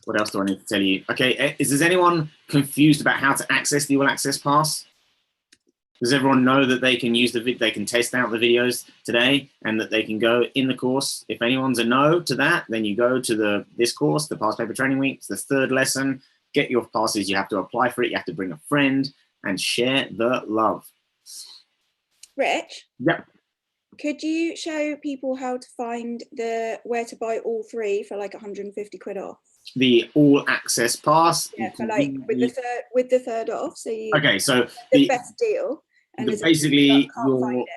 What else do I need to tell you? Okay, is anyone confused about how to access the All Access Pass? Does everyone know that they can use they can test out the videos today and that they can go in the course? If anyone's a no to that, then you go to this course, the Past Paper Training Week. It's the 3rd lesson. Get your passes. You have to apply for it. You have to bring a friend and share the love. Rich? Yep. Could you show people how to find where to buy all 3 for like 150 quid off? The All Access Pass. Yeah, for like with the third off. So you so the best deal. And basically,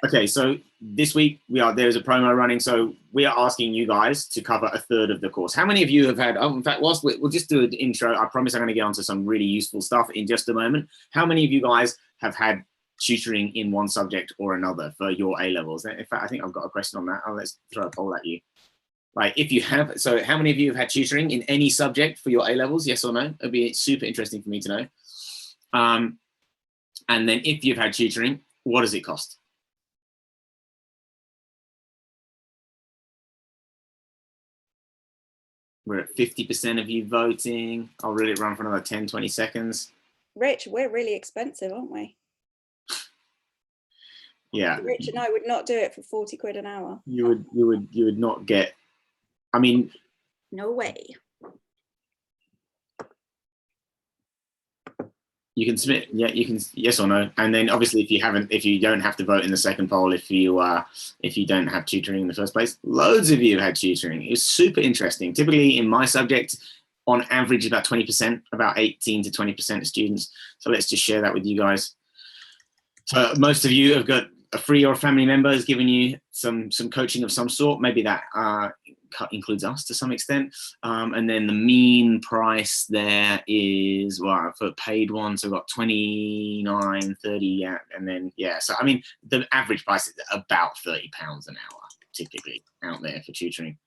okay, so this week there's a promo running, so we are asking you guys to cover a 3rd of the course. How many of you have had, in fact, we'll just do an intro. I promise I'm going to get onto some really useful stuff in just a moment. How many of you guys have had tutoring in one subject or another for your A-levels? In fact, I think I've got a question on that. Let's throw a poll at you. Like, if you have, so how many of you have had tutoring in any subject for your A-levels, yes or no? It'd be super interesting for me to know. And then if you've had tutoring, what does it cost? We're at 50% of you voting. I'll let it run for another 10, 20 seconds. Rich, we're really expensive, aren't we? Yeah. Rich and I would not do it for 40 quid an hour. You would not get, I mean. No way. You can submit, yeah, you can, yes or no, and then obviously if you don't have to vote in the second poll, if you don't have tutoring in the first place. Loads of you have had tutoring. It's super interesting. Typically in my subject, on average, about 20%, about 18 to 20% of students. So let's just share that with you guys. So most of you have got a free or family member has given you some coaching of some sort. Maybe that includes us to some extent, and then the mean price there is, well, for paid ones, I've got 29, 30, yeah, and then yeah. So I mean, the average price is about £30 an hour, typically out there for tutoring.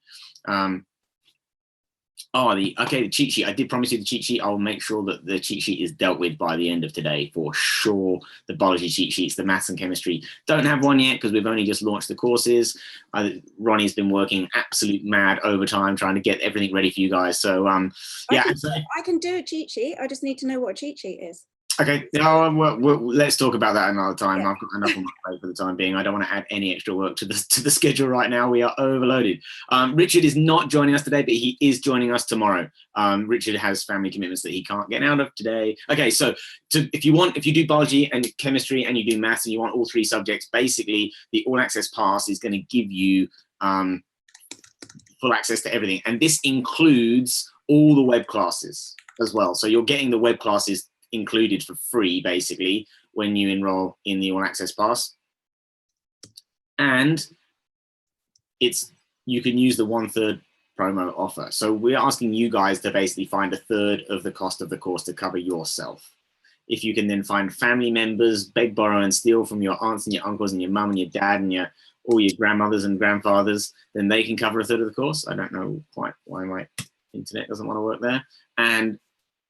The cheat sheet. I did promise you the cheat sheet. I'll make sure that the cheat sheet is dealt with by the end of today for sure. The biology cheat sheets, the maths and chemistry don't have one yet because we've only just launched the courses. Ronnie's been working absolute mad overtime trying to get everything ready for you guys. So yeah, I can do a cheat sheet. I just need to know what a cheat sheet is. Okay, let's talk about that another time. Yeah. I've got enough on my plate for the time being. I don't want to add any extra work to the schedule right now. We are overloaded. Richard is not joining us today, but he is joining us tomorrow. Richard has family commitments that he can't get out of today. Okay, so if you do biology and chemistry and you do maths and you want all 3 subjects, basically the All Access Pass is going to give you full access to everything, and this includes all the web classes as well. So you're getting the web classes included for free basically when you enroll in the All Access Pass, and you can use the 1/3 promo offer. So we're asking you guys to basically find 1/3 of the cost of the course to cover yourself. If you can then find family members, beg, borrow and steal from your aunts and your uncles and your mum and your dad and all your grandmothers and grandfathers, then they can cover 1/3 of the course. I don't know quite why my internet doesn't want to work there.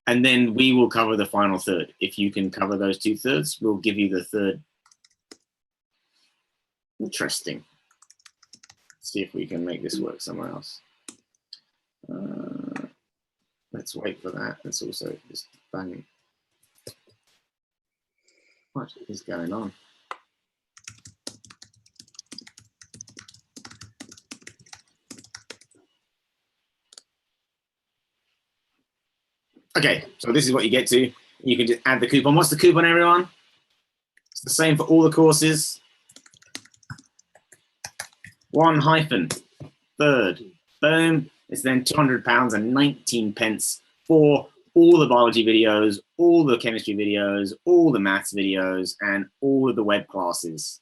And then we will cover the final 1/3. If you can cover those 2/3, we'll give you the 1/3. Interesting. Let's see if we can make this work somewhere else. Let's wait for that. Let's also just bang. What is going on? Okay, so this is what you get to. You can just add the coupon. What's the coupon, everyone? It's the same for all the courses. 1-3rd. Boom. It's then £200 and 19 pence for all the biology videos, all the chemistry videos, all the maths videos, and all of the web classes.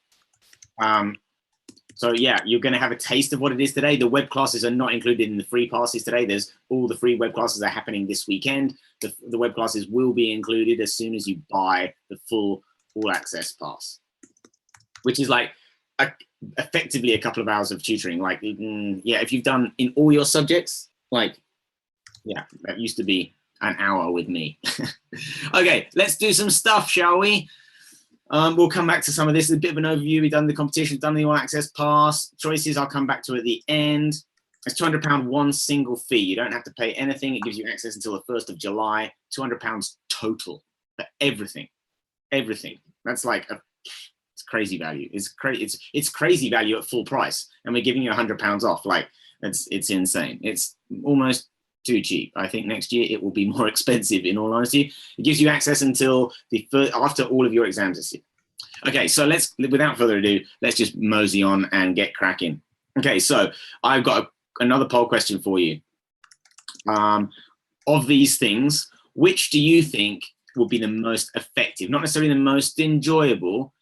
So yeah, you're going to have a taste of what it is today. The web classes are not included in the free passes today. There's all the free web classes are happening this weekend. The web classes will be included as soon as you buy the full All Access Pass, which is like effectively a couple of hours of tutoring. Like, yeah, if you've done in all your subjects, like, yeah, that used to be an hour with me. Okay, let's do some stuff, shall we? We'll come back to some of this. A bit of an overview. We've done the competition, done the All Access Pass. Choices I'll come back to at the end. It's £200 one single fee. You don't have to pay anything. It gives you access until the 1st of July. £200 total for everything. Everything. That's like it's crazy value. It's crazy value at full price, and we're giving you £100 off. Like it's insane. It's almost too cheap. I think next year it will be more expensive. In all honesty, it gives you access until after all of your exams this year. Okay, so without further ado, let's just mosey on and get cracking. Okay, so I've got another poll question for you. Of these things, which do you think will be the most effective? Not necessarily the most enjoyable.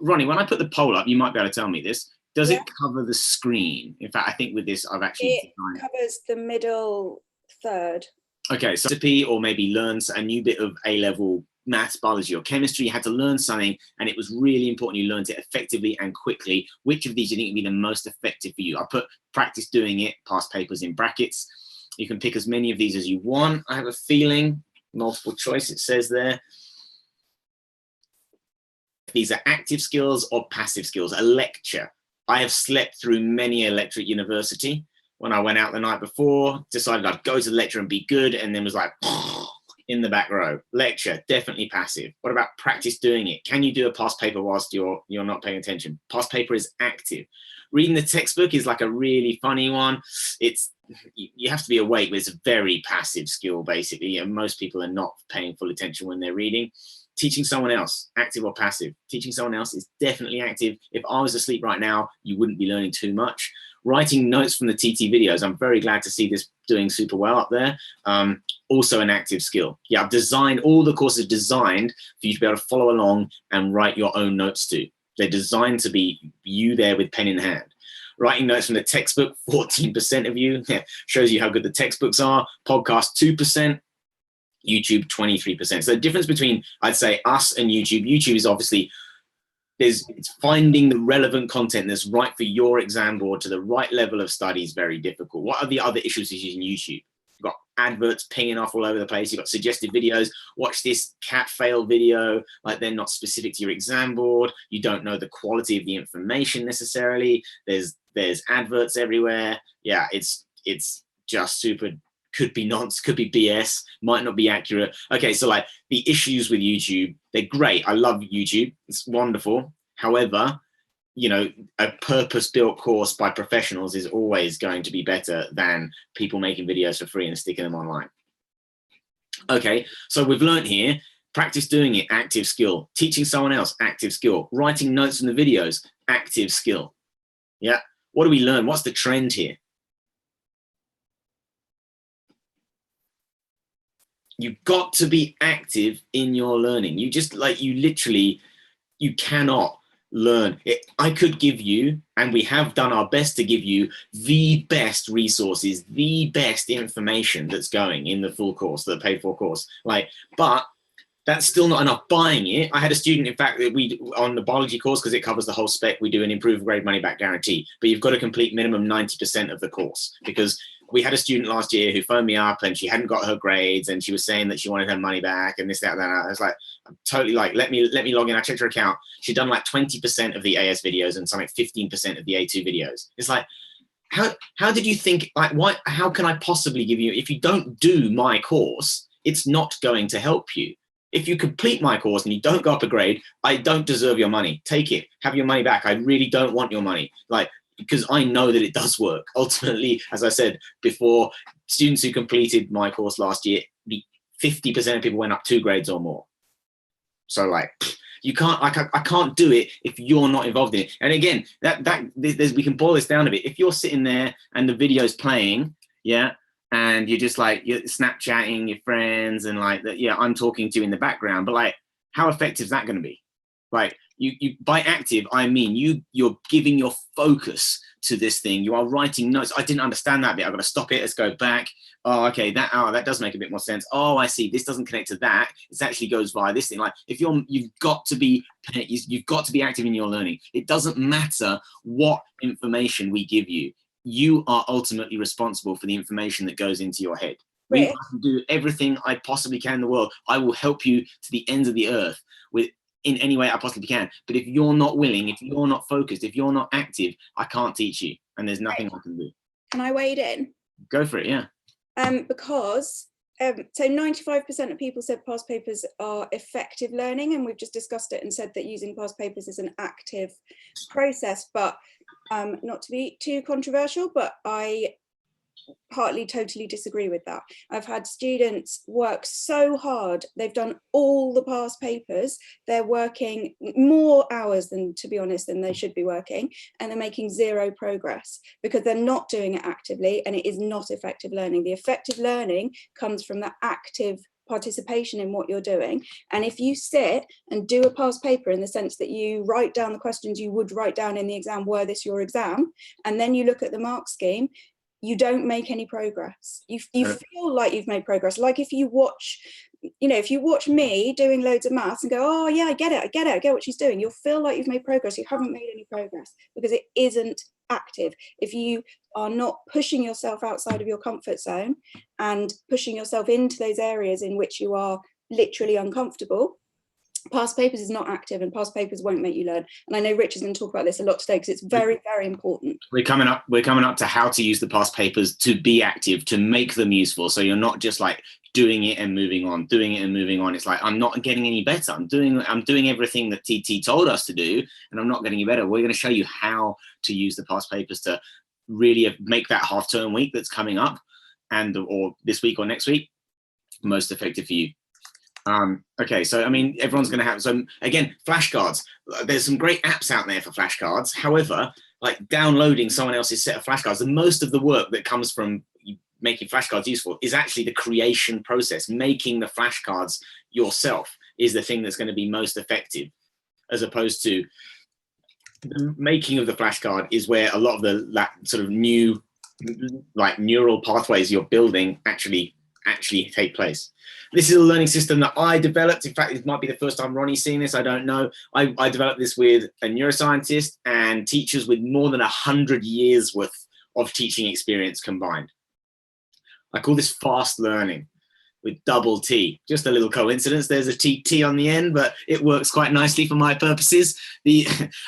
Ronnie, when I put the poll up, you might be able to tell me this. Does it cover the screen? In fact, I think with this, I've actually covers the middle third. Okay, so recipe, or maybe learn a new bit of A-level maths, biology, or chemistry. You had to learn something, and it was really important you learned it effectively and quickly. Which of these do you think would be the most effective for you? I put practice doing it, past papers in brackets. You can pick as many of these as you want. I have a feeling, multiple choice, it says there. These are active skills or passive skills. A lecture. I have slept through many a lecture at university. When I went out the night before, decided I'd go to the lecture and be good, and then was like, in the back row. Lecture, definitely passive. What about practice doing it? Can you do a past paper whilst you're not paying attention? Past paper is active. Reading the textbook is like a really funny one. You have to be awake, but it's a very passive skill, basically, and most people are not paying full attention when they're reading. Teaching someone else, active or passive? Teaching someone else is definitely active. If I was asleep right now, you wouldn't be learning too much. Writing notes from the TT videos, I'm very glad to see this doing super well up there. Also an active skill. Yeah, I've designed, all the courses designed for you to be able to follow along and write your own notes to. They're designed to be you there with pen in hand. Writing notes from the textbook, 14% of you. Shows you how good the textbooks are. Podcast, 2%. YouTube, 23%. So the difference between, I'd say, us and YouTube is obviously, it's finding the relevant content that's right for your exam board to the right level of study is very difficult. What are the other issues with using YouTube? You've got adverts pinging off all over the place. You've got suggested videos. Watch this cat fail video. Like, they're not specific to your exam board. You don't know the quality of the information necessarily. There's adverts everywhere. Yeah, it's just super. Could be nonsense, could be BS, might not be accurate. Okay, so like the issues with YouTube, they're great. I love YouTube, it's wonderful. However, you know, a purpose-built course by professionals is always going to be better than people making videos for free and sticking them online. Okay, so we've learned here, practice doing it, active skill. Teaching someone else, active skill. Writing notes from the videos, active skill. Yeah, what do we learn? What's the trend here? You've got to be active in your learning. You cannot learn. I could give you, and we have done our best to give you, the best resources, the best information that's going in the full course, the paid for course. But that's still not enough. Buying it. I had a student, in fact, that on the biology course, because it covers the whole spec, we do an improved grade money back guarantee, but you've got to complete minimum 90% of the course, because we had a student last year who phoned me up and she hadn't got her grades and she was saying that she wanted her money back and this, that, and that. I was like, I'm totally like, let me log in. I checked her account. She'd done like 20% of the AS videos and something like 15% of the A2 videos. It's like, how did you think, like, why, how can I possibly give you, if you don't do my course, it's not going to help you. If you complete my course and you don't go up a grade, I don't deserve your money. Take it, have your money back. I really don't want your money. Like, because I know that it does work. Ultimately, as I said before, students who completed my course last year, 50% of people went up 2 grades or more. So like, you can't, I can't do it if you're not involved in it. And again, we can boil this down a bit. If you're sitting there and the video's playing, yeah, and you're just like, you're Snapchatting your friends and like that, yeah, I'm talking to you in the background, but like, how effective is that going to be? Like, you by active, I mean you're giving your focus to this thing. You are writing notes. I didn't understand that bit. I've got to stop it. Let's go back. Oh, okay, that does make a bit more sense. Oh, I see. This doesn't connect to that. It actually goes via this thing. Like, if you've got to be active in your learning. It doesn't matter what information we give you. You are ultimately responsible for the information that goes into your head. I can do everything I possibly can in the world. I will help you to the ends of the earth in any way I possibly can. But if you're not willing, if you're not focused, if you're not active, I can't teach you, and there's nothing I can do. Can I wade in? Go for it, yeah. Because so 95% of people said past papers are effective learning, and we've just discussed it and said that using past papers is an active process, but not to be too controversial, but I partly totally disagree with that. I've had students work so hard, they've done all the past papers, they're working more hours than, to be honest, than they should be working, and they're making zero progress because they're not doing it actively, and it is not effective learning. The effective learning comes from the active participation in what you're doing. And if you sit and do a past paper in the sense that you write down the questions you would write down in the exam, were this your exam, and then you look at the mark scheme, you don't make any progress. You feel like you've made progress. Like if you watch, if you watch me doing loads of maths and go, oh yeah, I get it, I get what she's doing, you'll feel like you've made progress. You haven't made any progress because it isn't active. If you are not pushing yourself outside of your comfort zone and pushing yourself into those areas in which you are literally uncomfortable, past papers is not active, and past papers won't make you learn. And I know Rich is going to talk about this a lot today because it's very, very important. We're coming up to how to use the past papers to be active, to make them useful. So you're not just like doing it and moving on, doing it and moving on. It's like, I'm not getting any better. I'm doing everything that TT told us to do, and I'm not getting any better. We're going to show you how to use the past papers to really make that half-term week that's coming up, or this week or next week, most effective for you. Okay, so I mean, everyone's going to have some, again, flashcards. There's some great apps out there for flashcards. However, like downloading someone else's set of flashcards, and most of the work that comes from making flashcards useful is actually the creation process. Making the flashcards yourself is the thing that's going to be most effective, as opposed to the making of the flashcard is where a lot of that sort of new, like neural pathways you're building actually take place. This is a learning system that I developed. In fact, it might be the first time Ronnie's seen this. I don't know. I developed this with a neuroscientist and teachers with more than 100 years worth of teaching experience combined. I call this fast learning with double T. Just a little coincidence. There's a TT on the end, but it works quite nicely for my purposes.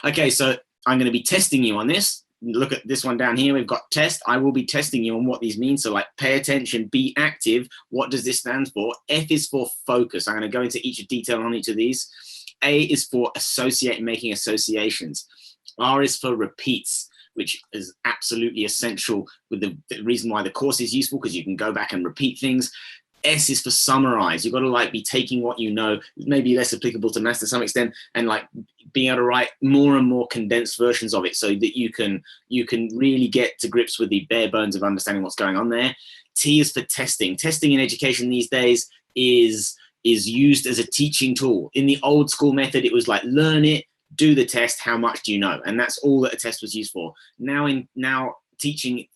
Okay, so I'm going to be testing you on this. Look at this one down here. We've got test. I will be testing you on what these mean. So like pay attention, be active. What does this stand for? F is for focus. I'm going to go into each detail on each of these. A is for associate, making associations. R is for repeats, which is absolutely essential with the reason why the course is useful, because you can go back and repeat things. S is for summarize. You've got to like be taking what you know, maybe less applicable to maths to some extent, and like being able to write more and more condensed versions of it so that you can really get to grips with the bare bones of understanding what's going on there. T is for testing. Testing in education these days is used as a teaching tool. In the old school method, it was like learn it, do the test, how much do you know? And that's all that a test was used for. Now testing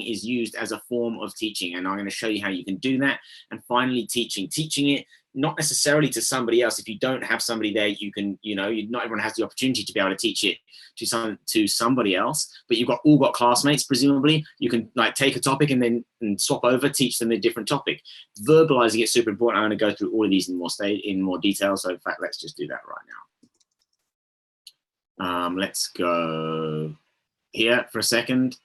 is used as a form of teaching, and I'm going to show you how you can do that. And finally, teaching it not necessarily to somebody else. If you don't have somebody there, you can, not everyone has the opportunity to be able to teach it to somebody else, but you've all got classmates, presumably. You can like take a topic and then swap over, teach them a different topic. Verbalizing it super important. I'm going to go through all of these in more detail. So in fact, let's just do that right now. Let's go here for a second.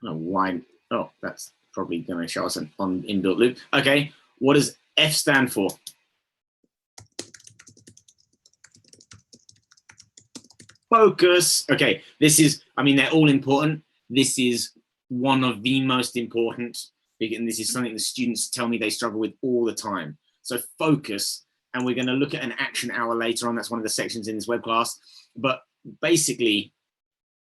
Oh, that's probably going to show us on inbuilt loop. Okay, what does F stand for? Focus. Okay, they're all important. This is one of the most important, and this is something the students tell me they struggle with all the time. So focus, and we're going to look at an action hour later on. That's one of the sections in this web class. But basically,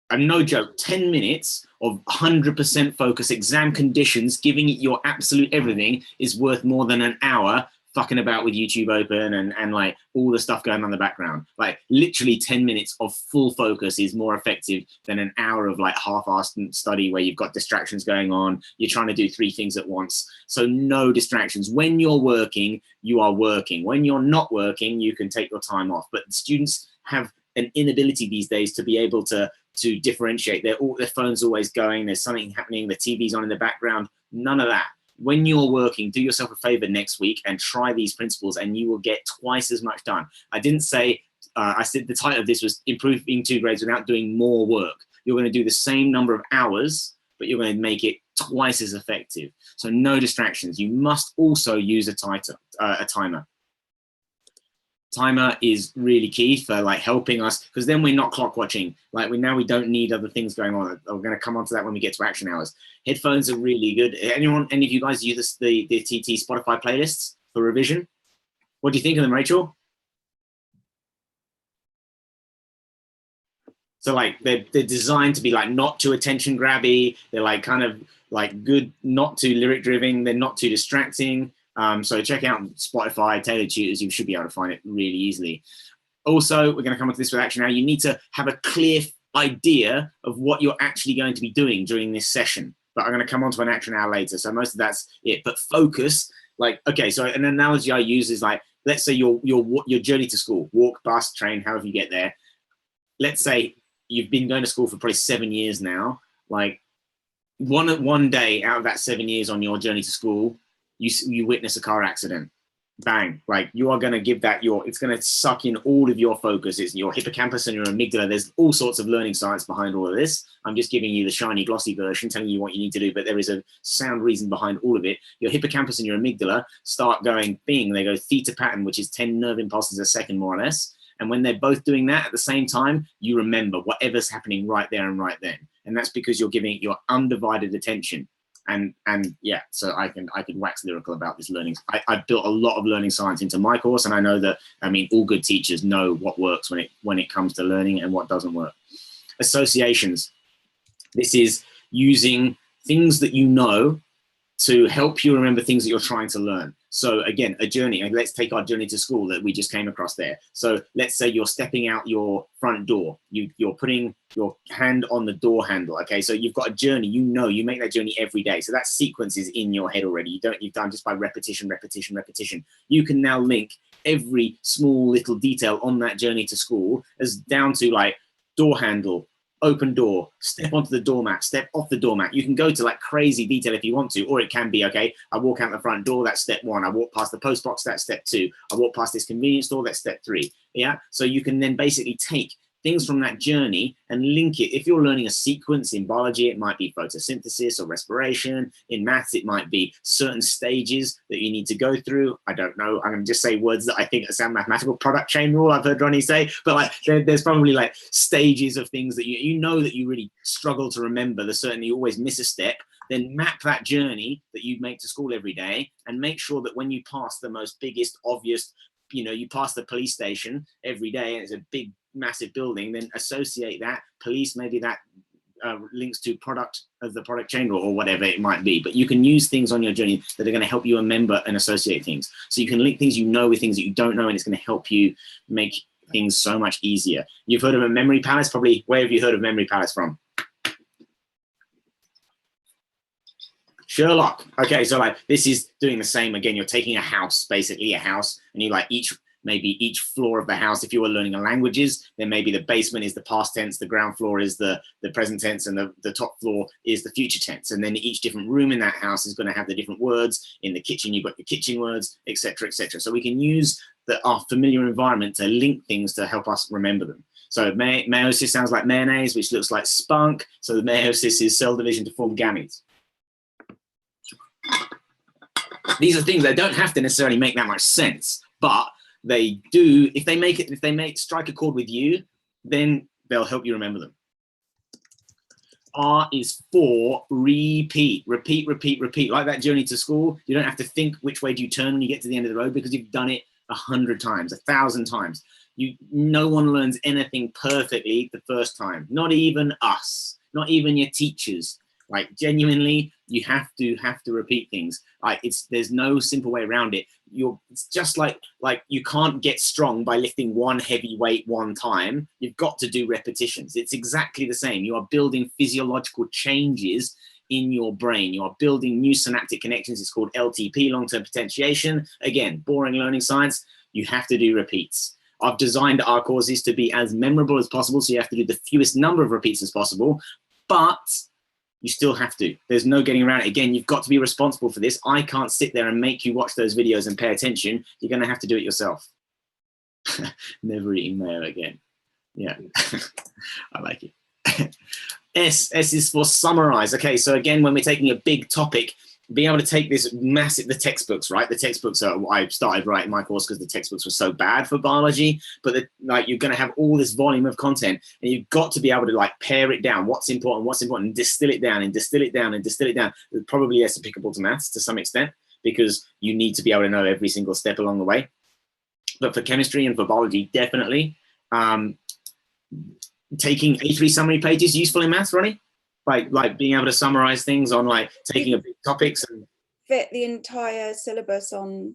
and no joke, 10 minutes of 100% focus, exam conditions, giving it your absolute everything is worth more than an hour fucking about with YouTube open and like all the stuff going on in the background. Like literally 10 minutes of full focus is more effective than an hour of like half-assed study where you've got distractions going on. You're trying to do 3 things at once. So no distractions. When you're working, you are working. When you're not working, you can take your time off. But students have an inability these days to be able to differentiate. Their phone's always going, there's something happening, the TV's on in the background. None of that. When you're working, do yourself a favor next week and try these principles and you will get twice as much done. I didn't say, I said the title of this was improving 2 grades without doing more work. You're going to do the same number of hours, but you're going to make it twice as effective. So no distractions. You must also use a timer. Timer is really key for like helping us, because then we're not clock watching. Like we don't need other things going on. We're going to come on to that when we get to action hours. Headphones are really good. Any of you guys use the TT Spotify playlists for revision? What do you think of them, Rachel? So like they're designed to be like not too attention grabby. They're like kind of like good, not too lyric driven. They're not too distracting. So check out Spotify tailored tutors. You should be able to find it really easily. Also, we're going to come on to this with action now. You need to have a clear idea of what you're actually going to be doing during this session. But I'm going to come on to an action hour later. So most of that's it. But focus. Like, okay, so an analogy I use is like, let's say your journey to school, walk, bus, train, however you get there. Let's say you've been going to school for probably 7 years now. Like one day out of that 7 years on your journey to school, you witness a car accident. Bang, like you are going to give that it's going to suck in all of your focus. It's your hippocampus and your amygdala. There's all sorts of learning science behind all of this. I'm just giving you the shiny glossy version, telling you what you need to do, but there is a sound reason behind all of it. Your hippocampus and your amygdala start going bing, they go theta pattern, which is 10 nerve impulses a second, more or less. And when they're both doing that at the same time, you remember whatever's happening right there and right then. And that's because you're giving it your undivided attention. And yeah, so I can wax lyrical about this learning. I've built a lot of learning science into my course, and I know that, I mean, all good teachers know what works when it comes to learning and what doesn't work. Associations. This is using things that you know to help you remember things that you're trying to learn. So again, a journey, and let's take our journey to school that we just came across there. So let's say you're stepping out your front door, you're putting your hand on the door handle. Okay, so you've got a journey, you make that journey every day. So that sequence is in your head already. You've done just by repetition, repetition, repetition. You can now link every small little detail on that journey to school as down to like door handle, open door, step onto the doormat, step off the doormat. You can go to like crazy detail if you want to, or it can be, okay, I walk out the front door, that's step 1. I walk past the post box, that's step 2. I walk past this convenience store, that's step 3. Yeah, so you can then basically take things from that journey and link it. If you're learning a sequence in biology, it might be photosynthesis or respiration. In maths, it might be certain stages that you need to go through. I don't know. I'm going to just say words that I think sound mathematical. Product chain rule, I've heard Ronnie say. But like, there's probably like stages of things that you know that you really struggle to remember. There's certainly you always miss a step. Then map that journey that you make to school every day and make sure that when you pass the most biggest, obvious, you pass the police station every day and it's a big, massive building, then associate that police, maybe that links to product of the product chain or whatever it might be. But you can use things on your journey that are going to help you remember and associate things. So you can link things you know with things that you don't know, and it's going to help you make things so much easier. You've heard of a memory palace, probably. Where have you heard of memory palace from? Sherlock. Okay, so like this is doing the same again. You're taking a house, basically a house, and you like maybe each floor of the house. If you were learning languages, then maybe the basement is the past tense, the ground floor is the present tense, and the top floor is the future tense. And then each different room in that house is going to have the different words. In the kitchen, you've got your kitchen words, etc., etc. So we can use our familiar environment to link things to help us remember them. So meiosis sounds like mayonnaise, which looks like spunk. So the meiosis is cell division to form gametes. These are things that don't have to necessarily make that much sense, but they do. If they strike a chord with you, then they'll help you remember them. R is for repeat, repeat, repeat, repeat. Like that journey to school, you don't have to think which way do you turn when you get to the end of the road because you've done it 100 times, 1,000 times. No one learns anything perfectly the first time, not even us, not even your teachers. Like genuinely, you have to repeat things. Like there's no simple way around it. It's just like you can't get strong by lifting one heavy weight one time. You've got to do repetitions. It's exactly the same. You are building physiological changes in your brain. You are building new synaptic connections. It's called LTP, long-term potentiation. Again, boring learning science. You have to do repeats. I've designed our courses to be as memorable as possible, so you have to do the fewest number of repeats as possible, but you still have to. There's no getting around it. Again, you've got to be responsible for this. I can't sit there and make you watch those videos and pay attention. You're going to have to do it yourself. Never eating mayo again. Yeah, I like it. S is for summarize. Okay, so again, when we're taking a big topic, being able to take this massive, the textbooks, right? The textbooks are, I started writing my course because the textbooks were so bad for biology, but like you're going to have all this volume of content and you've got to be able to like pare it down. What's important, and distill it down and distill it down and distill it down. It's probably less applicable to maths to some extent because you need to be able to know every single step along the way. But for chemistry and for biology, definitely. Taking A3 summary pages useful in maths, Ronnie? Like being able to summarize things on like taking a big topics and fit the entire syllabus on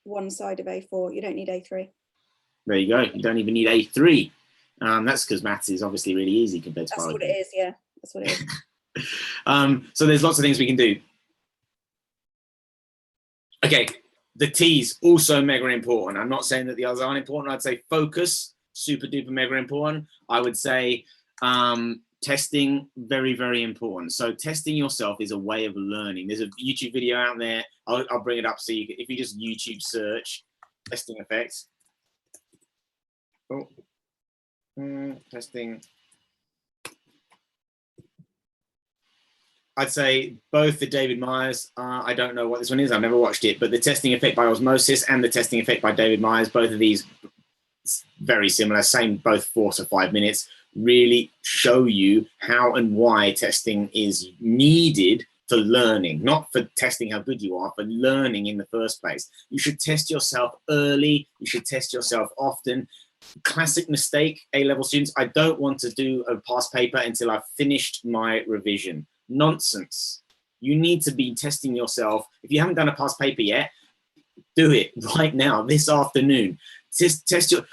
one side of A4. You don't need A3. There you go. You don't even need A3. That's because maths is obviously really easy compared to biology. That's what it is, yeah. That's what it is. So there's lots of things we can do. Okay, the T's also mega important. I'm not saying that the others aren't important. I'd say focus, super duper mega important. I would say testing, very, very important. So testing yourself is a way of learning. There's a YouTube video out there. I'll bring it up so you can, if you just YouTube search testing effects. Oh, testing. I'd say both the David Myers, I don't know what this one is, I've never watched it, but the testing effect by osmosis and the testing effect by David Myers, both of these very similar, same, both 4 to 5 minutes, really show you how and why testing is needed for learning, not for testing how good you are, for learning in the first place. You should test yourself early, you should test yourself often. Classic mistake, A-level students, I don't want to do a past paper until I've finished my revision. Nonsense. You need to be testing yourself. If you haven't done a past paper yet, do it right now, this afternoon. Test your,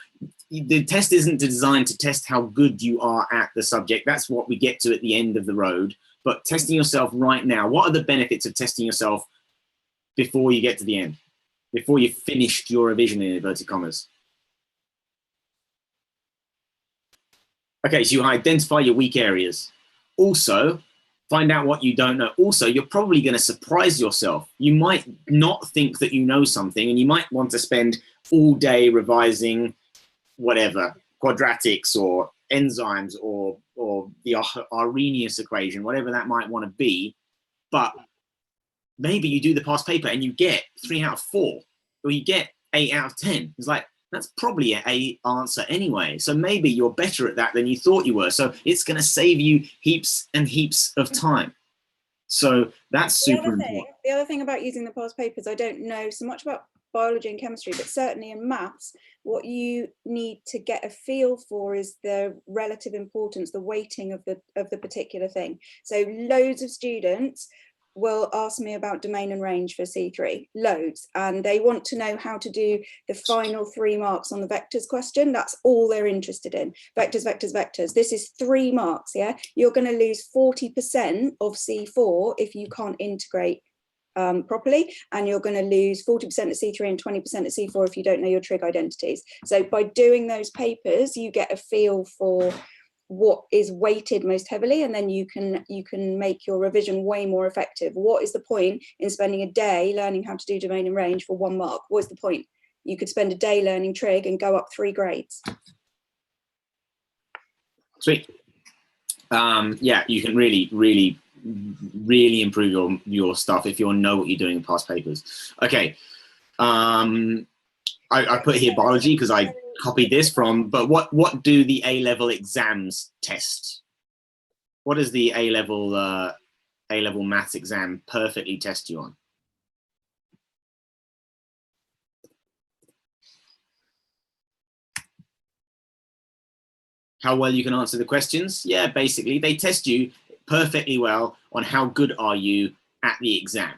the test isn't designed to test how good you are at the subject. That's what we get to at the end of the road. But testing yourself right now, what are the benefits of testing yourself before you get to the end? Before you've finished your revision in inverted commas? Okay, so you identify your weak areas. Also, find out what you don't know. Also, you're probably going to surprise yourself. You might not think that you know something, and you might want to spend all day revising whatever, quadratics or enzymes or the Arrhenius equation, whatever that might want to be. But maybe you do the past paper and you get 3 out of 4, or you get 8 out of 10. It's like, that's probably an A answer anyway. So maybe you're better at that than you thought you were. So it's going to save you heaps and heaps of time. So that's super important. The other thing about using the past papers, I don't know so much about biology and chemistry, but certainly in maths, what you need to get a feel for is the relative importance, the weighting of the particular thing. So loads of students will ask me about domain and range for C3, loads, and they want to know how to do the final 3 marks on the vectors question. That's all they're interested in. Vectors, vectors, vectors. This is 3 marks, yeah? You're going to lose 40% of C4 if you can't integrate properly, and you're going to lose 40% of C3 and 20% of C4 if you don't know your trig identities. So by doing those papers, you get a feel for what is weighted most heavily, and then you can make your revision way more effective. What is the point in spending a day learning how to do domain and range for 1 mark? What's the point? You could spend a day learning trig and go up 3 grades. Sweet. Yeah, you can really improve your stuff if you know what you're doing in past papers. Okay. I put here biology because I copied this from, but what do the A-level exams test? What does the A-level maths exam perfectly test you on? How well you can answer the questions? Yeah, basically they test you perfectly well on how good are you at the exam.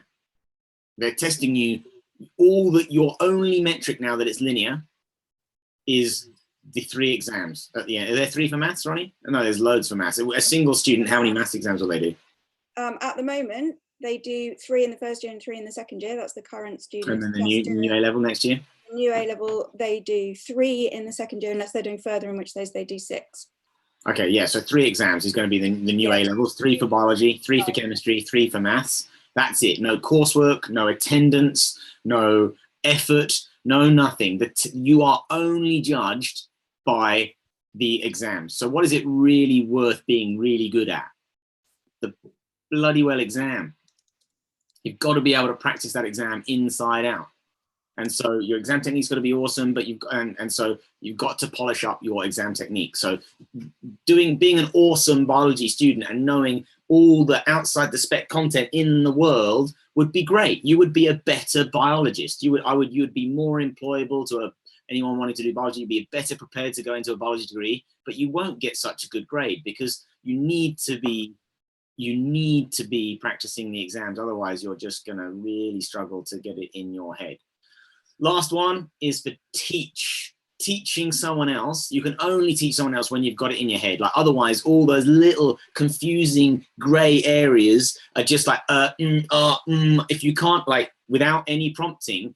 They're testing you your only metric now that it's linear is the 3 exams at the end. Are there 3 for maths, Ronnie? No, there's loads for maths. A single student, how many maths exams will they do? At the moment, they do 3 in the first year and 3 in the second year. That's the current student. And then the new A-level next year? The new A-level, they do 3 in the second year, unless they're doing further, in which case they do 6. Okay, yeah, so 3 exams is going to be the new A-levels, 3 for biology, 3 for chemistry, 3 for maths. That's it. No coursework, no attendance, no effort, no nothing. You are only judged by the exams. So what is it really worth being really good at? the bloody well exam. You've got to be able to practice that exam inside out. And so your exam technique's got to be awesome, but so you've got to polish up your exam technique. So being an awesome biology student and knowing all the outside the spec content in the world would be great. You would be a better biologist. You would be more employable to anyone wanting to do biology. You'd be better prepared to go into a biology degree, but you won't get such a good grade because you need to be practicing the exams. Otherwise, you're just going to really struggle to get it in your head. Last one is for teaching someone else. You can only teach someone else when you've got it in your head. Like otherwise, all those little confusing gray areas are just like, if you can't, like, without any prompting,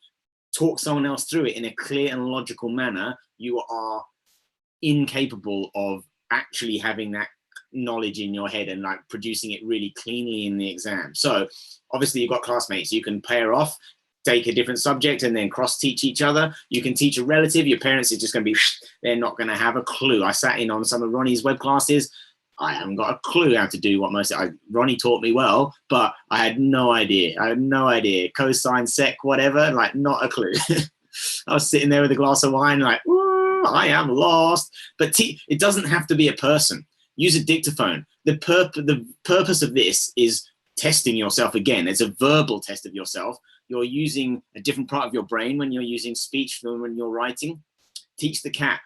talk someone else through it in a clear and logical manner, you are incapable of actually having that knowledge in your head and like producing it really cleanly in the exam. So obviously you've got classmates, you can pair off, take a different subject and then cross teach each other. You can teach a relative. Your parents are just going to be, they're not going to have a clue. I sat in on some of Ronnie's web classes. I haven't got a clue how to do what Ronnie taught me well, but I had no idea. Cosine, sec, whatever, like not a clue. I was sitting there with a glass of wine like, I am lost. But it doesn't have to be a person. Use a dictaphone. The purpose of this is testing yourself again. It's a verbal test of yourself. You're using a different part of your brain when you're using speech than when you're writing. Teach the cat.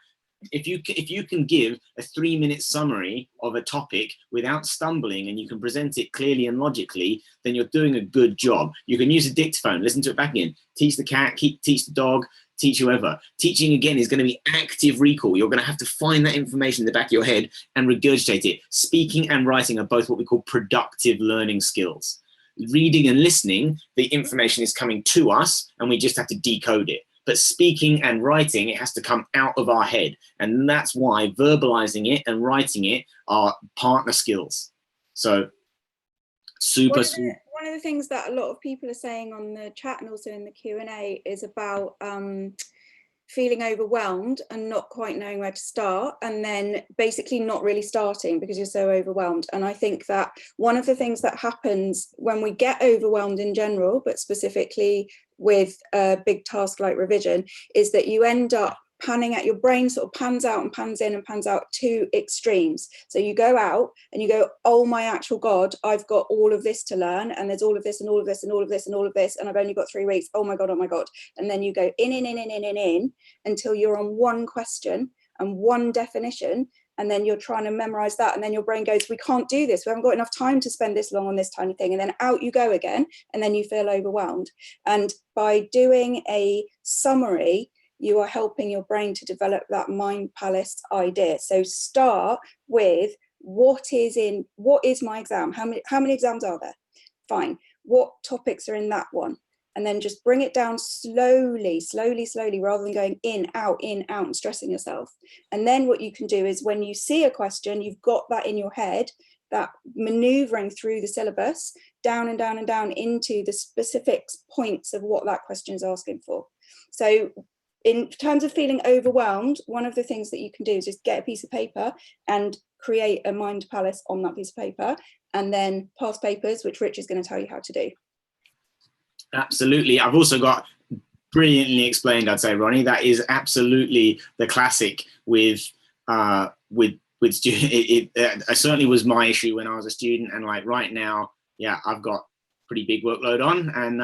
If you can give a 3-minute summary of a topic without stumbling and you can present it clearly and logically, then you're doing a good job. You can use a dictaphone, listen to it back in. Teach the cat, teach the dog, teach whoever. Teaching, again, is going to be active recall. You're going to have to find that information in the back of your head and regurgitate it. Speaking and writing are both what we call productive learning skills. Reading and listening, the information is coming to us and we just have to decode it. But speaking and writing, it has to come out of our head. And that's why verbalizing it and writing it are partner skills. So super. One of the things that a lot of people are saying on the chat and also in the Q&A is about feeling overwhelmed and not quite knowing where to start, and then basically not really starting because you're so overwhelmed. And I think that one of the things that happens when we get overwhelmed in general, but specifically with a big task like revision, is that you end up panning out, your brain sort of pans out and pans in and pans out to extremes. So you go out and you go, oh my actual God, I've got all of this to learn, and there's all of this and all of this and all of this and all of this, and I've only got 3 weeks. Oh my God, oh my God. And then you go in until you're on one question and one definition, and then you're trying to memorize that, and then your brain goes, we can't do this, we haven't got enough time to spend this long on this tiny thing, and then out you go again, and then you feel overwhelmed. And by doing a summary, you are helping your brain to develop that mind palace idea. So start with what is my exam? How many exams are there? Fine. What topics are in that one? And then just bring it down slowly, rather than going in, out, and stressing yourself. And then what you can do is when you see a question, you've got that in your head, that maneuvering through the syllabus, down and down and down into the specific points of what that question is asking for. So in terms of feeling overwhelmed, one of the things that you can do is just get a piece of paper and create a mind palace on that piece of paper, and then past papers, which Rich is going to tell you how to do. Absolutely. I've also got brilliantly explained, I'd say, Ronnie, that is absolutely the classic with student. It certainly was my issue when I was a student, and like right now, yeah, I've got pretty big workload on, and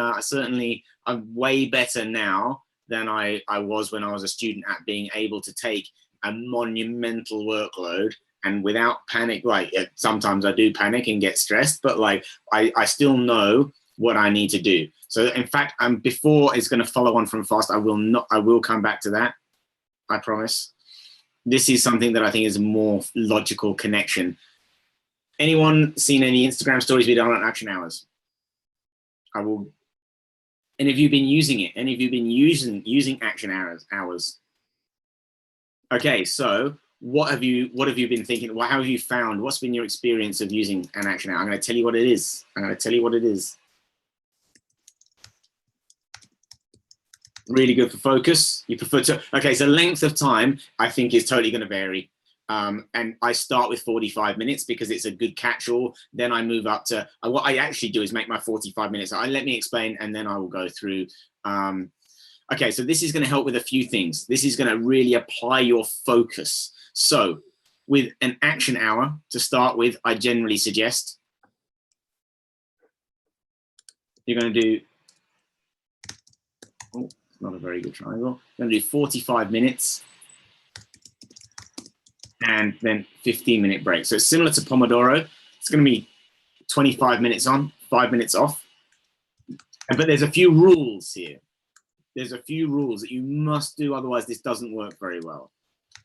I'm way better now than I was when I was a student at being able to take a monumental workload and without panic. Like sometimes I do panic and get stressed, but like I still know what I need to do. So in fact, before it's going to follow on from fast, I will come back to that. I promise. This is something that I think is a more logical connection. Anyone seen any Instagram stories we done on action hours? I will. And have you been using it? Any of you been using action hours? Okay, so what have you been thinking? How have you found? What's been your experience of using an action hour? I'm going to tell you what it is. Really good for focus. You prefer to. Okay, so length of time I think is totally going to vary. And I start with 45 minutes because it's a good catch-all. Then I move up to, what I actually do is make my 45 minutes. Let me explain, and then I will go through. Okay, so this is going to help with a few things. This is going to really apply your focus. So with an action hour to start with, I generally suggest you're going to do, oh, it's not a very good triangle. You're going to do 45 minutes and then 15-minute break. So it's similar to Pomodoro. It's going to be 25 minutes on, 5 minutes off. But there's a few rules here. There's a few rules that you must do, otherwise this doesn't work very well.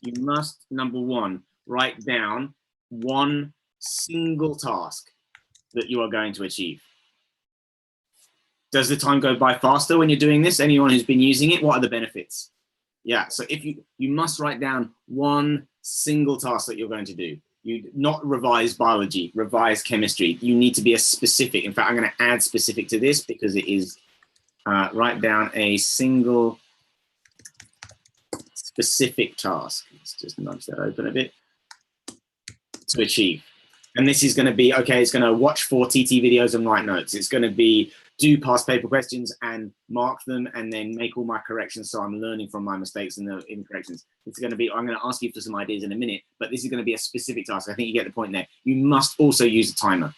You must, number one, write down one single task that you are going to achieve. Does the time go by faster when you're doing this? Anyone who's been using it, what are the benefits? Yeah, so if you must write down one single task that you're going to do. You not revise biology, revise chemistry. You need to be a specific. In fact, I'm going to add specific to this because it is write down a single specific task. Let's just nudge that open a bit to achieve. And this is going to be, okay, it's going to watch 4 TT videos and write notes. It's going to be do past paper questions and mark them and then make all my corrections so I'm learning from my mistakes and the incorrections. It's going to be, I'm going to ask you for some ideas in a minute, but this is going to be a specific task. I think you get the point there. You must also use a timer.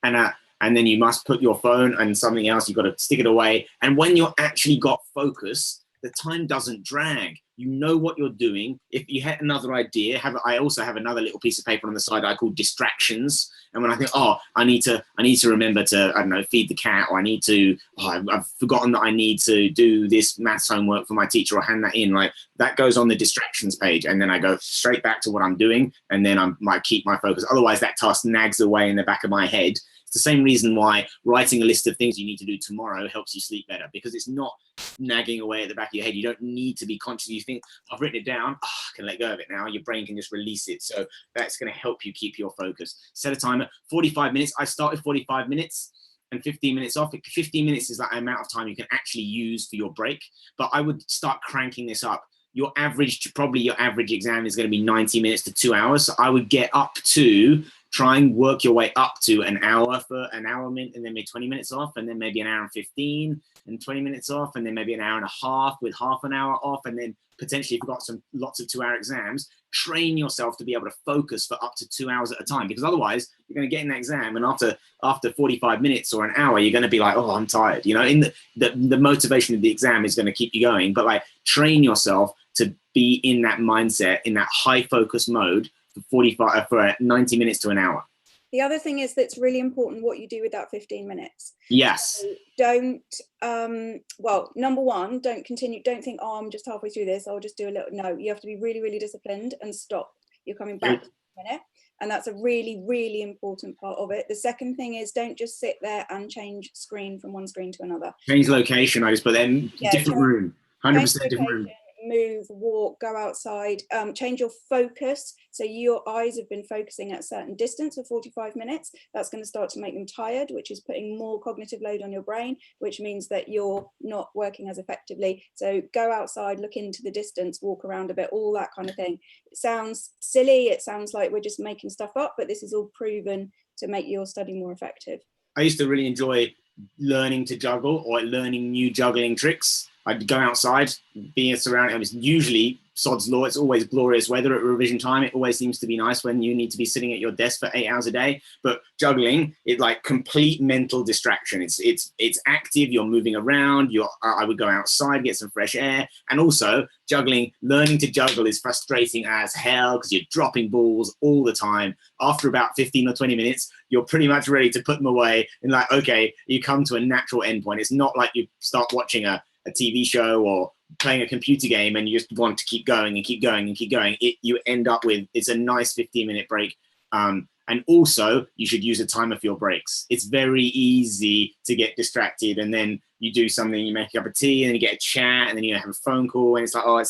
And then you must put your phone and something else, you've got to stick it away. And when you're actually got focus, the time doesn't drag. You know what you're doing. If you had another idea, I also have another little piece of paper on the side I call distractions. And when I think, oh, I need to remember to, I don't know, feed the cat, or I need to, I've forgotten that I need to do this maths homework for my teacher or hand that in, like that goes on the distractions page. And then I go straight back to what I'm doing. And then I might keep my focus. Otherwise that task nags away in the back of my head. It's the same reason why writing a list of things you need to do tomorrow helps you sleep better, because it's not nagging away at the back of your head. You don't need to be conscious. You think, I've written it down, I can let go of it now. Your brain can just release it. So that's going to help you keep your focus. Set a timer, 45 minutes. I start with 45 minutes and 15 minutes off. 15 minutes is that amount of time you can actually use for your break. But I would start cranking this up. Your average exam is going to be 90 minutes to 2 hours. So I would get up to, try and work your way up to an hour for an hour minute, and then maybe 20 minutes off, and then maybe an hour and 15 and 20 minutes off, and then maybe an hour and a half with half an hour off, and then potentially if you've got lots of 2-hour exams, train yourself to be able to focus for up to 2 hours at a time, because otherwise you're going to get in that exam and after 45 minutes or an hour, you're going to be like, oh, I'm tired. You know, in the motivation of the exam is going to keep you going, but like train yourself to be in that mindset, in that high focus mode for 90 minutes to an hour. The other thing is that's really important what you do with that 15 minutes. Yes. So don't, well, number one, don't think, oh, I'm just halfway through this, I'll just do a little. No, you have to be really, really disciplined and stop. You're coming back in a minute. And that's a really, really important part of it. The second thing is don't just sit there and change screen from one screen to another. Change location. I just put them different room, 100% different room. Move, walk, go outside, change your focus. So your eyes have been focusing at a certain distance for 45 minutes. That's going to start to make them tired, which is putting more cognitive load on your brain, which means that you're not working as effectively. So go outside, look into the distance, walk around a bit, all that kind of thing. It sounds silly. It sounds like we're just making stuff up, but this is all proven to make your study more effective. I used to really enjoy learning to juggle or learning new juggling tricks. I'd go outside, being surrounded. It was usually sod's law. It's always glorious weather at revision time. It always seems to be nice when you need to be sitting at your desk for 8 hours a day. But juggling, it's like complete mental distraction. It's active. You're moving around. I would go outside, get some fresh air, and also juggling. Learning to juggle is frustrating as hell because you're dropping balls all the time. After about 15 or 20 minutes, you're pretty much ready to put them away. And like, okay, you come to a natural endpoint. It's not like you start watching a TV show or playing a computer game and you just want to keep going and keep going and keep going. You end up with, it's a nice 15-minute break. And also you should use a timer for your breaks. It's very easy to get distracted, and then you do something, you make a cup of tea, and then you get a chat, and then you have a phone call, and it's like,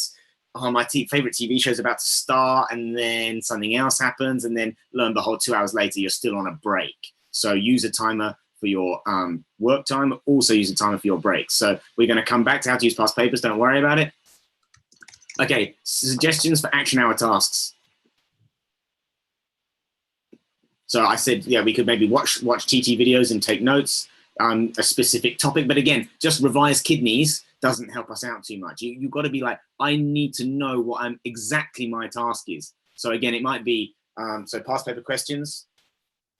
my favorite TV show is about to start, and then something else happens, and then lo and behold, 2 hours later, you're still on a break. So use a timer for your work time, also use a timer for your breaks. So we're going to come back to how to use past papers. Don't worry about it. Okay, suggestions for action hour tasks. So I said, yeah, we could maybe watch TT videos and take notes on a specific topic. But again, just revise kidneys doesn't help us out too much. You've got to be like, I need to know what exactly my task is. So again, it might be, so past paper questions.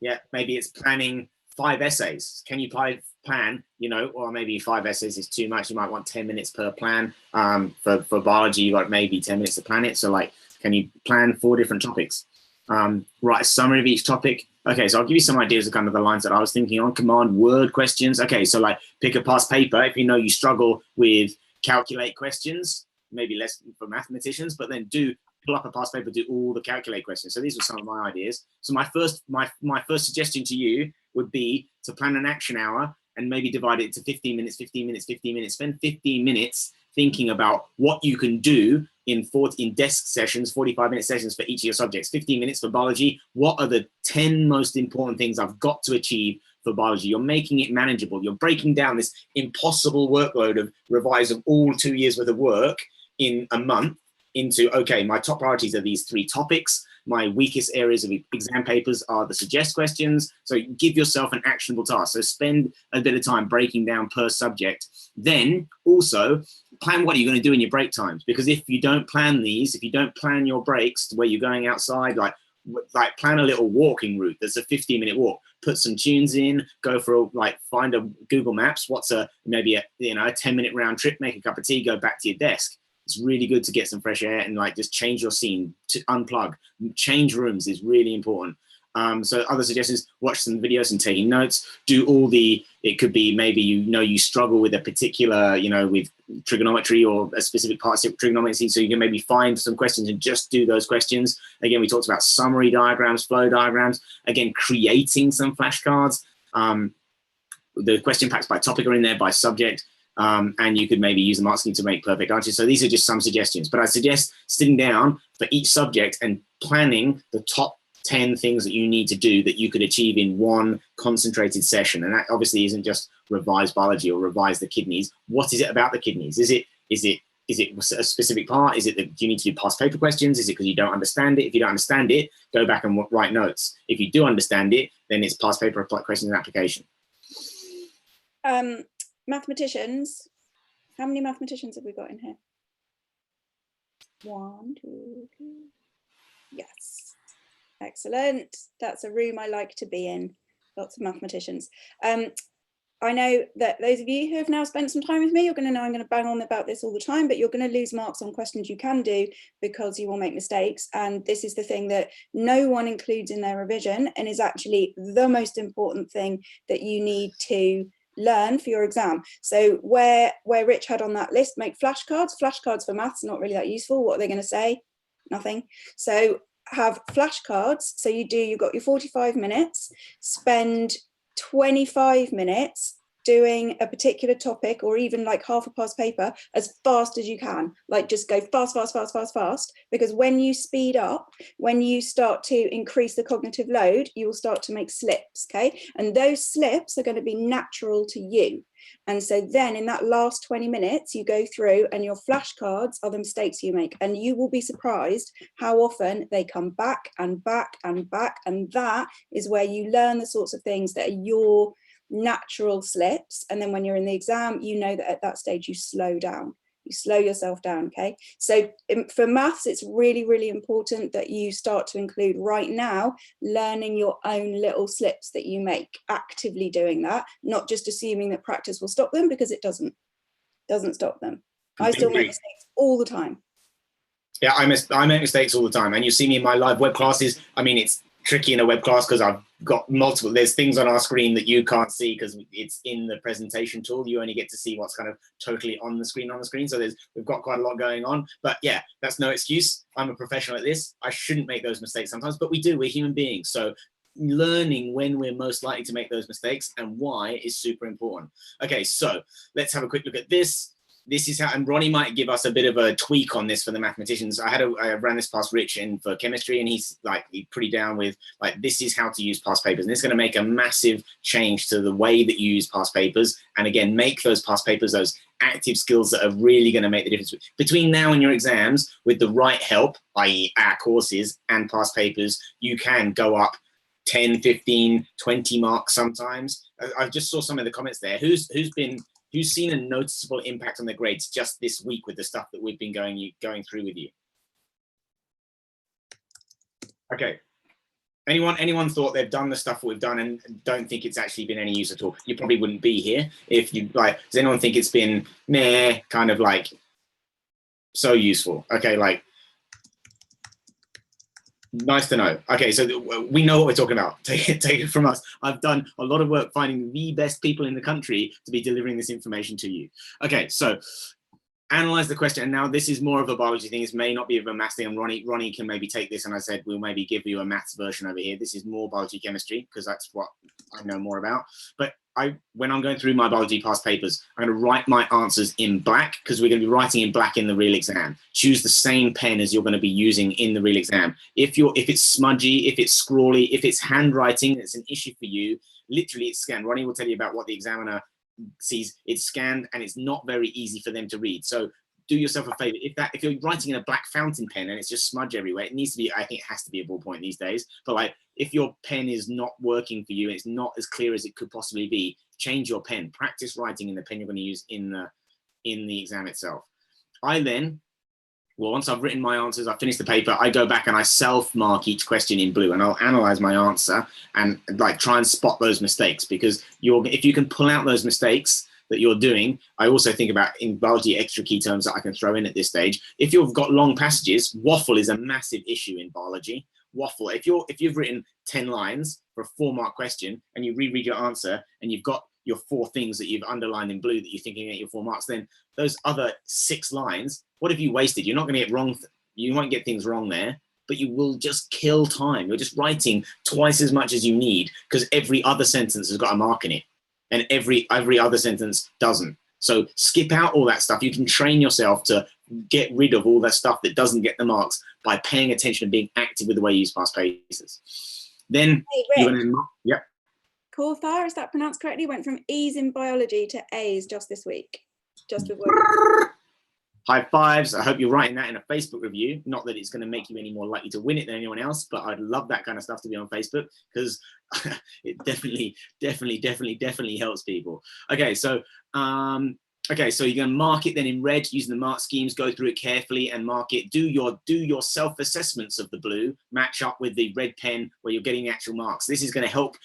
Yeah, maybe it's planning 5 essays. Can you plan, you know, or maybe 5 essays is too much. You might want 10 minutes per plan. For biology, you got maybe 10 minutes to plan it. So like, can you plan 4 different topics? Write a summary of each topic. Okay, so I'll give you some ideas of kind of the lines that I was thinking on. Command word questions. Okay, so like pick a past paper. If you know you struggle with calculate questions, maybe less for mathematicians, but then pull up a past paper, do all the calculate questions. So these were some of my ideas. So my first suggestion to you would be to plan an action hour and maybe divide it to 15 minutes, 15 minutes, 15 minutes. Spend 15 minutes thinking about what you can do in desk sessions, 45-minute sessions for each of your subjects. 15 minutes for biology. What are the 10 most important things I've got to achieve for biology? You're making it manageable. You're breaking down this impossible workload of revise of all 2 years worth of work in a month into, okay, my top priorities are these 3 topics. My weakest areas of exam papers are the suggest questions. So give yourself an actionable task. So spend a bit of time breaking down per subject. Then also plan what you're going to do in your break times. Because if you don't plan these, if you don't plan your breaks to where you're going outside, like plan a little walking route. There's a 15-minute walk. Put some tunes in. Go for find a Google Maps. What's maybe a 10-minute round trip. Make a cup of tea. Go back to your desk. It's really good to get some fresh air and just change your scene, to unplug, change rooms is really important. So other suggestions, watch some videos and taking notes, do all it could be maybe, you struggle with a particular, with trigonometry or a specific part of trigonometry. So you can maybe find some questions and just do those questions. Again, we talked about summary diagrams, flow diagrams, again, creating some flashcards. The question packs by topic are in there, by subject. And you could maybe use the mark scheme to make perfect answers. So these are just some suggestions, but I suggest sitting down for each subject and planning the top 10 things that you need to do that you could achieve in one concentrated session. And that obviously isn't just revise biology or revise the kidneys. What is it about the kidneys? Is it a specific part? Is it that you need to do past paper questions? Is it because you don't understand it? If you don't understand it, go back and write notes. If you do understand it, then it's past paper questions and application. Mathematicians, how many mathematicians have we got in here? 1, 2, 3. Yes, excellent. That's a room I like to be in. Lots of mathematicians. I know that those of you who have now spent some time with me, you're going to know I'm going to bang on about this all the time, but you're going to lose marks on questions you can do because you will make mistakes. And this is the thing that no one includes in their revision and is actually the most important thing that you need to learn for your exam. So where Rich had on that list, make flashcards. Flashcards for maths are not really that useful. What are they going to say? Nothing. So have flashcards. So you've got your 45 minutes, spend 25 minutes doing a particular topic, or even half a past paper, as fast as you can. Just go fast, fast, fast, fast, fast. Because when you speed up, when you start to increase the cognitive load, you will start to make slips, okay? And those slips are going to be natural to you. And so then in that last 20 minutes, you go through and your flashcards are the mistakes you make. And you will be surprised how often they come back and back and back. And that is where you learn the sorts of things that are your natural slips. And then when you're in the exam, you know that at that stage you slow down. You slow yourself down, okay? So for maths, it's really, really important that you start to include right now learning your own little slips that you make, actively doing that, not just assuming that practice will stop them, because it doesn't stop them. I still make mistakes all the time. Yeah, I make mistakes all the time. And you see me in my live web classes. I mean, it's tricky in a web class because I've got there's things on our screen that you can't see because it's in the presentation tool. You only get to see what's kind of totally on the screen. So we've got quite a lot going on, but yeah, that's no excuse. I'm a professional at this. I shouldn't make those mistakes sometimes, but we do, we're human beings. So learning when we're most likely to make those mistakes and why is super important. Okay, so let's have a quick look at this. This is how, and Ronnie might give us a bit of a tweak on this for the mathematicians. I ran this past Rich in for chemistry, and he's pretty down with this is how to use past papers. And it's going to make a massive change to the way that you use past papers. And again, make those past papers, those active skills that are really going to make the difference between now and your exams. With the right help, i.e. our courses and past papers, you can go up 10, 15, 20 marks sometimes. I just saw some of the comments there. Who's seen a noticeable impact on their grades just this week with the stuff that we've been going through with you? Okay. Anyone thought they've done the stuff that we've done and don't think it's actually been any use at all? You probably wouldn't be here if you like. Does anyone think it's been meh, kind of like so useful? Okay, like nice to know. Okay, so we know what we're talking about. Take it from us. I've done a lot of work finding the best people in the country to be delivering this information to you. Okay, so analyze the question. And now this is more of a biology thing. This may not be of a maths thing. And Ronnie can maybe take this. And I said, we'll maybe give you a maths version over here. This is more biology chemistry because that's what I know more about. But when I'm going through my biology past papers, I'm going to write my answers in black because we're going to be writing in black in the real exam. Choose the same pen as you're going to be using in the real exam. If it's smudgy, if it's scrawly, if it's handwriting, it's an issue for you. Literally, it's scanned. Ronnie will tell you about what the examiner sees. It's scanned and it's not very easy for them to read. So do yourself a favor. If you're writing in a black fountain pen and it's just smudge everywhere, it needs to be, I think it has to be a ballpoint these days. But like if your pen is not working for you, it's not as clear as it could possibly be, change your pen. Practice writing in the pen you're going to use in the exam itself. Well, once I've written my answers, I've finished the paper, I go back and I self-mark each question in blue and I'll analyze my answer and like try and spot those mistakes because if you can pull out those mistakes that you're doing, I also think about in biology extra key terms that I can throw in at this stage. If you've got long passages, waffle is a massive issue in biology. Waffle, if you've written 10 lines for a 4-mark question and you reread your answer and you've got your 4 things that you've underlined in blue that you're thinking at your 4 marks, then those other 6 lines, what have you wasted? You're not going to get wrong. You won't get things wrong there, but you will just kill time. You're just writing twice as much as you need because every other sentence has got a mark in it and every other sentence doesn't. So skip out all that stuff. You can train yourself to get rid of all that stuff that doesn't get the marks by paying attention and being active with the way you use past papers. Then you're going to, yep. Corthar, is that pronounced correctly? Went from E's in biology to A's just this week. Just with work. High fives. I hope you're writing that in a Facebook review. Not that it's going to make you any more likely to win it than anyone else, but I'd love that kind of stuff to be on Facebook because it definitely helps people. Okay, so you're going to mark it then in red using the mark schemes, go through it carefully and mark it. Do your self-assessments of the blue, match up with the red pen where you're getting the actual marks. This is going to help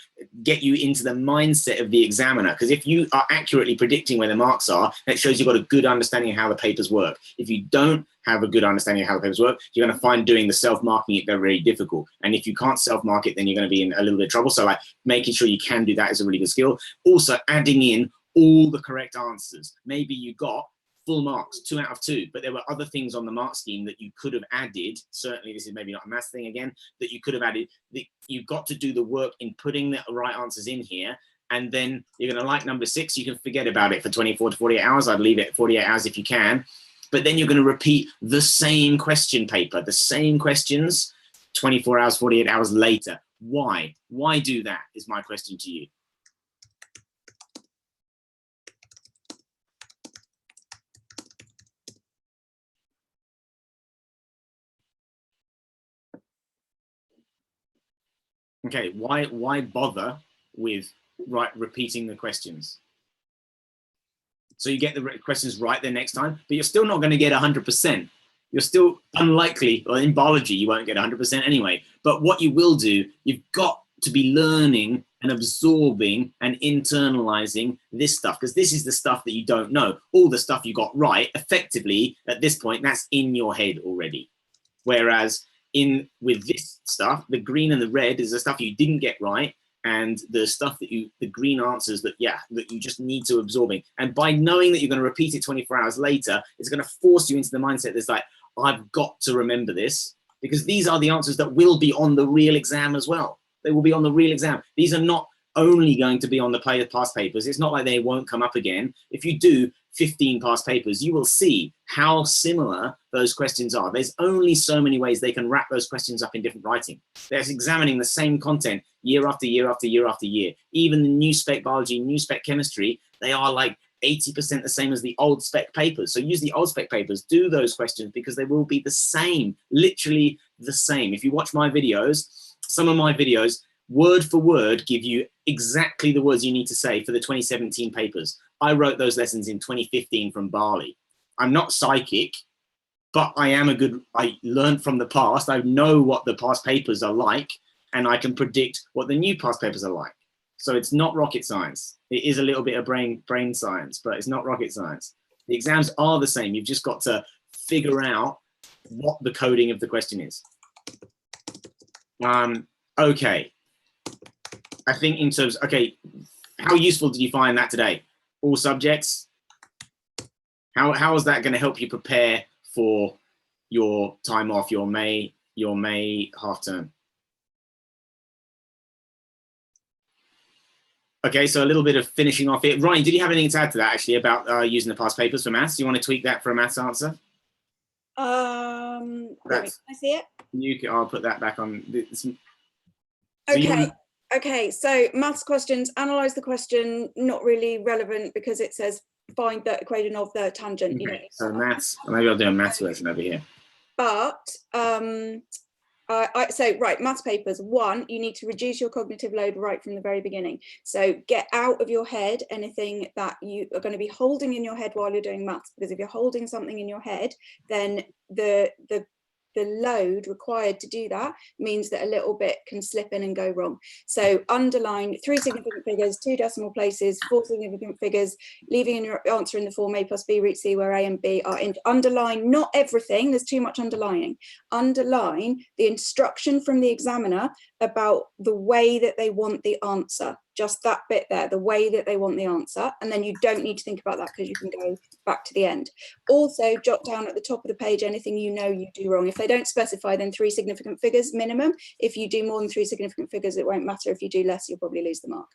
get you into the mindset of the examiner because if you are accurately predicting where the marks are, that shows you've got a good understanding of how the papers work. If you don't have a good understanding of how the papers work, you're going to find doing the self-marking it very, very difficult. And if you can't self-mark it, then you're going to be in a little bit of trouble. So like making sure you can do that is a really good skill. Also adding in all the correct answers. Maybe you got full marks, 2 out of 2, but there were other things on the mark scheme that you could have added. Certainly, this is maybe not a maths thing again, that you could have added. You've got to do the work in putting the right answers in here. And then you're going to like number 6. You can forget about it for 24 to 48 hours. I'd leave it at 48 hours if you can. But then you're going to repeat the same question paper, the same questions, 24 hours, 48 hours later. Why? Why do that is my question to you. Okay, why bother with repeating the questions? So you get the questions right the next time, but you're still not going to get 100%. You're still unlikely, or in biology, you won't get 100% anyway. But what you will do, you've got to be learning and absorbing and internalizing this stuff, because this is the stuff that you don't know. All the stuff you got right, effectively, at this point, that's in your head already. Whereas with this stuff, the green and the red is the stuff you didn't get right, and the stuff that the green answers that you just need to absorbing. And by knowing that you're going to repeat it 24 hours later, it's going to force you into the mindset that's like, I've got to remember this, because these are the answers that will be on the real exam as well. They will be on the real exam. These are not only going to be on the past papers. It's not like they won't come up again. If you do 15 past papers, you will see how similar those questions are. There's only so many ways they can wrap those questions up in different writing. They're examining the same content year after year after year after year. Even the new spec biology, new spec chemistry, they are like 80% the same as the old spec papers. So use the old spec papers, do those questions, because they will be the same, literally the same. If you watch my videos, some of my videos, word for word give you exactly the words you need to say for the 2017 papers. I wrote those lessons in 2015 from Bali. I'm not psychic, but I learned from the past. I know what the past papers are like, and I can predict what the new past papers are like. So it's not rocket science. It is a little bit of brain science, but it's not rocket science. The exams are the same. You've just got to figure out what the coding of the question is. Okay. I think in terms, okay, how useful did you find that today? All subjects? How is that going to help you prepare for your time off, your May half term? Okay, so a little bit of finishing off it. Ronnie, did you have anything to add to that actually about using the past papers for maths? Do you want to tweak that for a maths answer? Can I see it? I'll put that back on. Okay. Okay, so maths questions, analyze the question, not really relevant because it says find the equation of the tangent. Okay, so maths, maybe I'll do a maths version over here. But right, maths papers. 1, you need to reduce your cognitive load right from the very beginning. So get out of your head anything that you are going to be holding in your head while you're doing maths, because if you're holding something in your head, then the load required to do that means that a little bit can slip in and go wrong. So underline 3 significant figures, 2 decimal places, 4 significant figures, leaving in your answer in the form A plus B root C where A and B are in. Underline not everything, there's too much underlining. Underline the instruction from the examiner about the way that they want the answer. Just that bit there, the way that they want the answer. And then you don't need to think about that because you can go back to the end. Also, jot down at the top of the page anything you know you do wrong. If they don't specify, then 3 significant figures minimum. If you do more than 3 significant figures, it won't matter. If you do less, you'll probably lose the mark.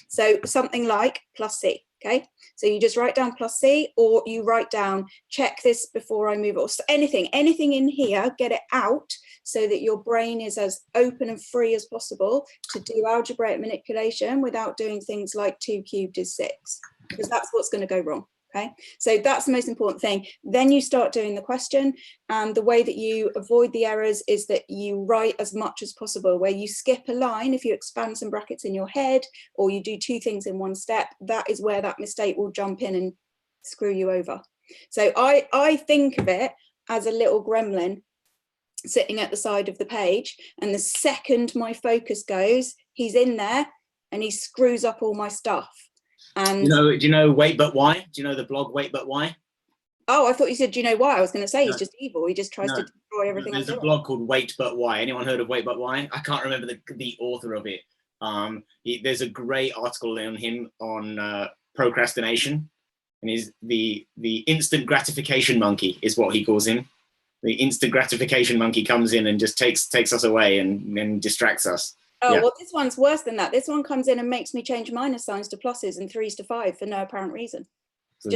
So something like plus C. Okay, so you just write down plus C, or you write down check this before I move, or anything in here, get it out so that your brain is as open and free as possible to do algebraic manipulation without doing things like 2 cubed is 6, because that's what's going to go wrong. Okay, so that's the most important thing. Then you start doing the question, and the way that you avoid the errors is that you write as much as possible. Where you skip a line, if you expand some brackets in your head, or you do 2 things in one step, that is where that mistake will jump in and screw you over. So I think of it as a little gremlin sitting at the side of the page, and the second my focus goes, he's in there and he screws up all my stuff. And do you know Wait But Why? Do you know the blog Wait But Why? Oh, I thought you said, do you know why? I was going to say he's just evil. He just tries to destroy everything. There's a blog called Wait But Why. Anyone heard of Wait But Why? I can't remember the author of it. There's a great article on him on procrastination, and he's the instant gratification monkey is what he calls him. The instant gratification monkey comes in and just takes us away and distracts us. Oh, well, this one's worse than that. This one comes in and makes me change minus signs to pluses and 3s to 5 for no apparent reason. So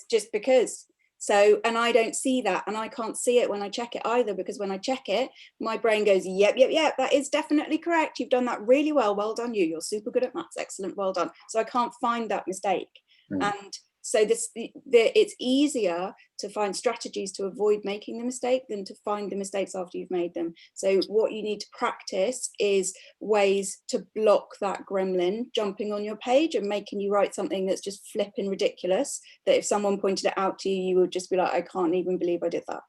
just because. So, and I don't see that, and I can't see it when I check it either, because when I check it, my brain goes, yep, that is definitely correct. You've done that really well. Well done, you. You're super good at maths. Excellent. Well done. So I can't find that mistake. And so it's easier to find strategies to avoid making the mistake than to find the mistakes after you've made them. So what you need to practice is ways to block that gremlin jumping on your page and making you write something that's just flipping ridiculous, that if someone pointed it out to you, you would just be like, I can't even believe I did that.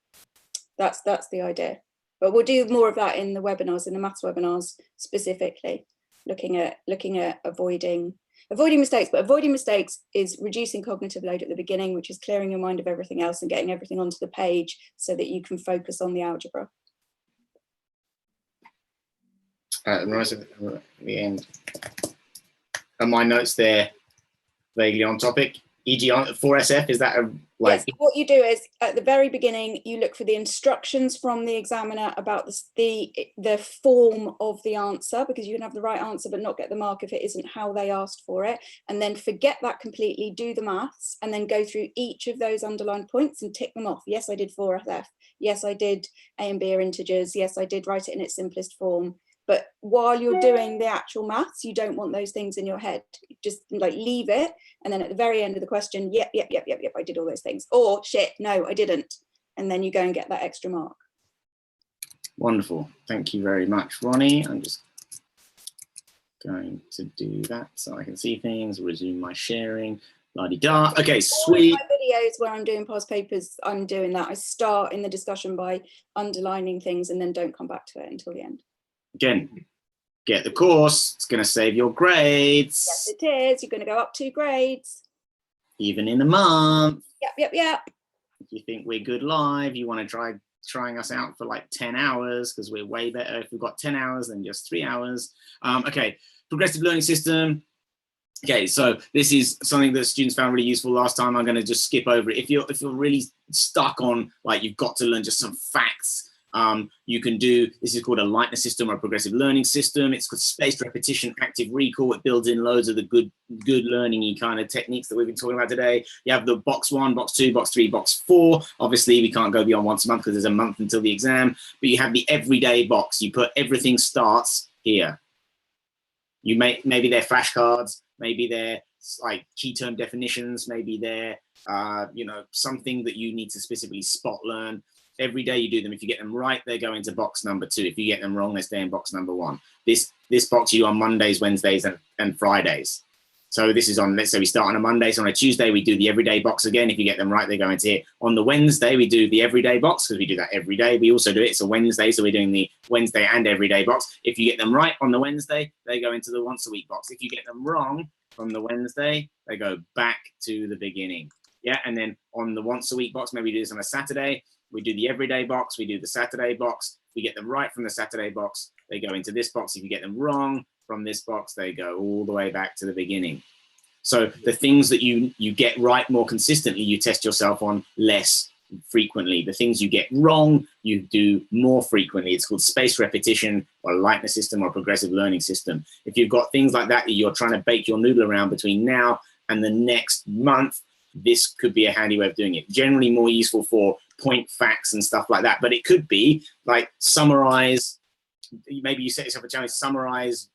That's the idea. But we'll do more of that in the webinars, in the maths webinars specifically, looking at avoiding mistakes. But avoiding mistakes is reducing cognitive load at the beginning, which is clearing your mind of everything else and getting everything onto the page so that you can focus on the algebra. Right at the end. Are my notes there vaguely on topic? E.g. on 4SF, is that yes, what you do is at the very beginning you look for the instructions from the examiner about the form of the answer, because you can have the right answer but not get the mark if it isn't how they asked for it, and then forget that completely, do the maths, and then go through each of those underlined points and tick them off. Yes, I did 4SF. Yes, I did A and B are integers. Yes, I did write it in its simplest form. But while you're doing the actual maths, you don't want those things in your head. Just like leave it. And then at the very end of the question, yep, I did all those things. Or shit, no, I didn't. And then you go and get that extra mark. Wonderful. Thank you very much, Ronnie. I'm just going to do that so I can see things, resume my sharing, la-di-da. Okay, sweet. My videos where I'm doing past papers, I'm doing that. I start in the discussion by underlining things and then don't come back to it until the end. Again, get the course. It's going to save your grades. Yes, it is. You're going to go up 2 grades. Even in a month. Yep. If you think we're good live, you want to trying us out for like 10 hours because we're way better if we've got 10 hours than just 3 hours. Okay, progressive learning system. Okay, so this is something that students found really useful last time. I'm going to just skip over it. If you're really stuck on like you've got to learn just some facts, you can do, this is called a lightness system or a progressive learning system. It's called spaced repetition, active recall. It builds in loads of the good learning-y kind of techniques that we've been talking about today. You have the box 1, box 2, box 3, box 4. Obviously, we can't go beyond once a month because there's a month until the exam, but you have the everyday box. You put everything starts here. You maybe they're flashcards, maybe they're like key term definitions, maybe they're, you know, something that you need to specifically spot learn. Every day you do them. If you get them right, they go into box number 2. If you get them wrong, they stay in box number 1. This box you do on Mondays, Wednesdays, and Fridays. So this is on, let's say we start on a Monday, so on a Tuesday, we do the everyday box again. If you get them right, they go into here. On the Wednesday, we do the everyday box because we do that every day. We also do it, it's a Wednesday, so we're doing the Wednesday and everyday box. If you get them right on the Wednesday, they go into the once a week box. If you get them wrong from the Wednesday, they go back to the beginning. Yeah, and then on the once a week box, maybe we do this on a Saturday, we do the everyday box, we do the Saturday box. If we get them right from the Saturday box, they go into this box. If you get them wrong from this box, they go all the way back to the beginning. So the things that you get right more consistently, you test yourself on less frequently. The things you get wrong, you do more frequently. It's called spaced repetition or lightness system or progressive learning system. If you've got things like that, you're trying to bake your noodle around between now and the next month, this could be a handy way of doing it. Generally more useful for point facts and stuff like that, but it could be like summarize, maybe you set yourself a challenge, summarize,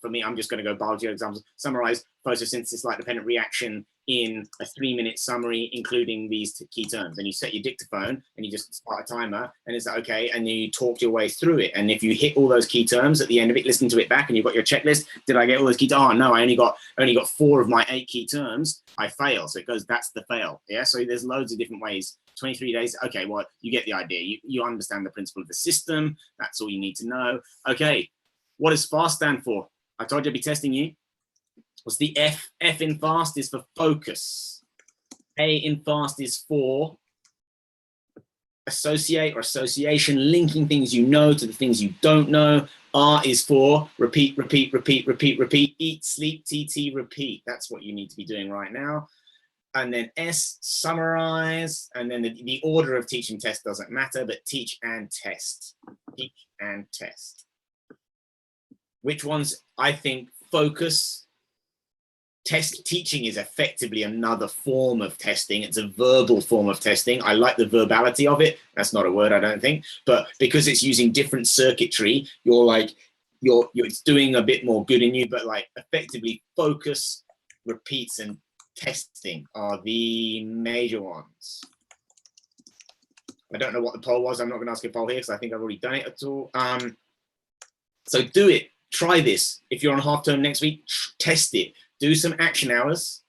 for me, I'm just going to go biology examples, summarize photosynthesis light dependent reaction in a 3-minute summary, including these key terms. And you set your dictaphone and you just start a timer and it's like, okay, and then you talk your way through it. And if you hit all those key terms at the end of it, listen to it back and you've got your checklist, did I get all those key terms? Oh no, I only got 4 of my 8 key terms, I fail. So it goes, that's the fail. Yeah, so there's loads of different ways. 23 days, okay, well, you get the idea. You understand the principle of the system. That's all you need to know. Okay, what does FAST stand for? I told you I'd be testing you. What's the F? F in FAST is for focus. A in FAST is for associate or association, linking things you know to the things you don't know. R is for repeat, repeat, repeat, repeat, repeat, eat, sleep, TT, repeat. That's what you need to be doing right now. And then S, summarize. And then the order of teaching test doesn't matter, but teach and test. Teach and test. Which ones? I think focus. Test teaching is effectively another form of testing. It's a verbal form of testing. I like the verbality of it. That's not a word, I don't think. But because it's using different circuitry, it's doing a bit more good in you. But like effectively, focus, repeats, and testing are the major ones. I don't know what the poll was. I'm not going to ask a poll here because I think I've already done it at all. So do it. Try this. If you're on half term next week, test it. Do some action hours,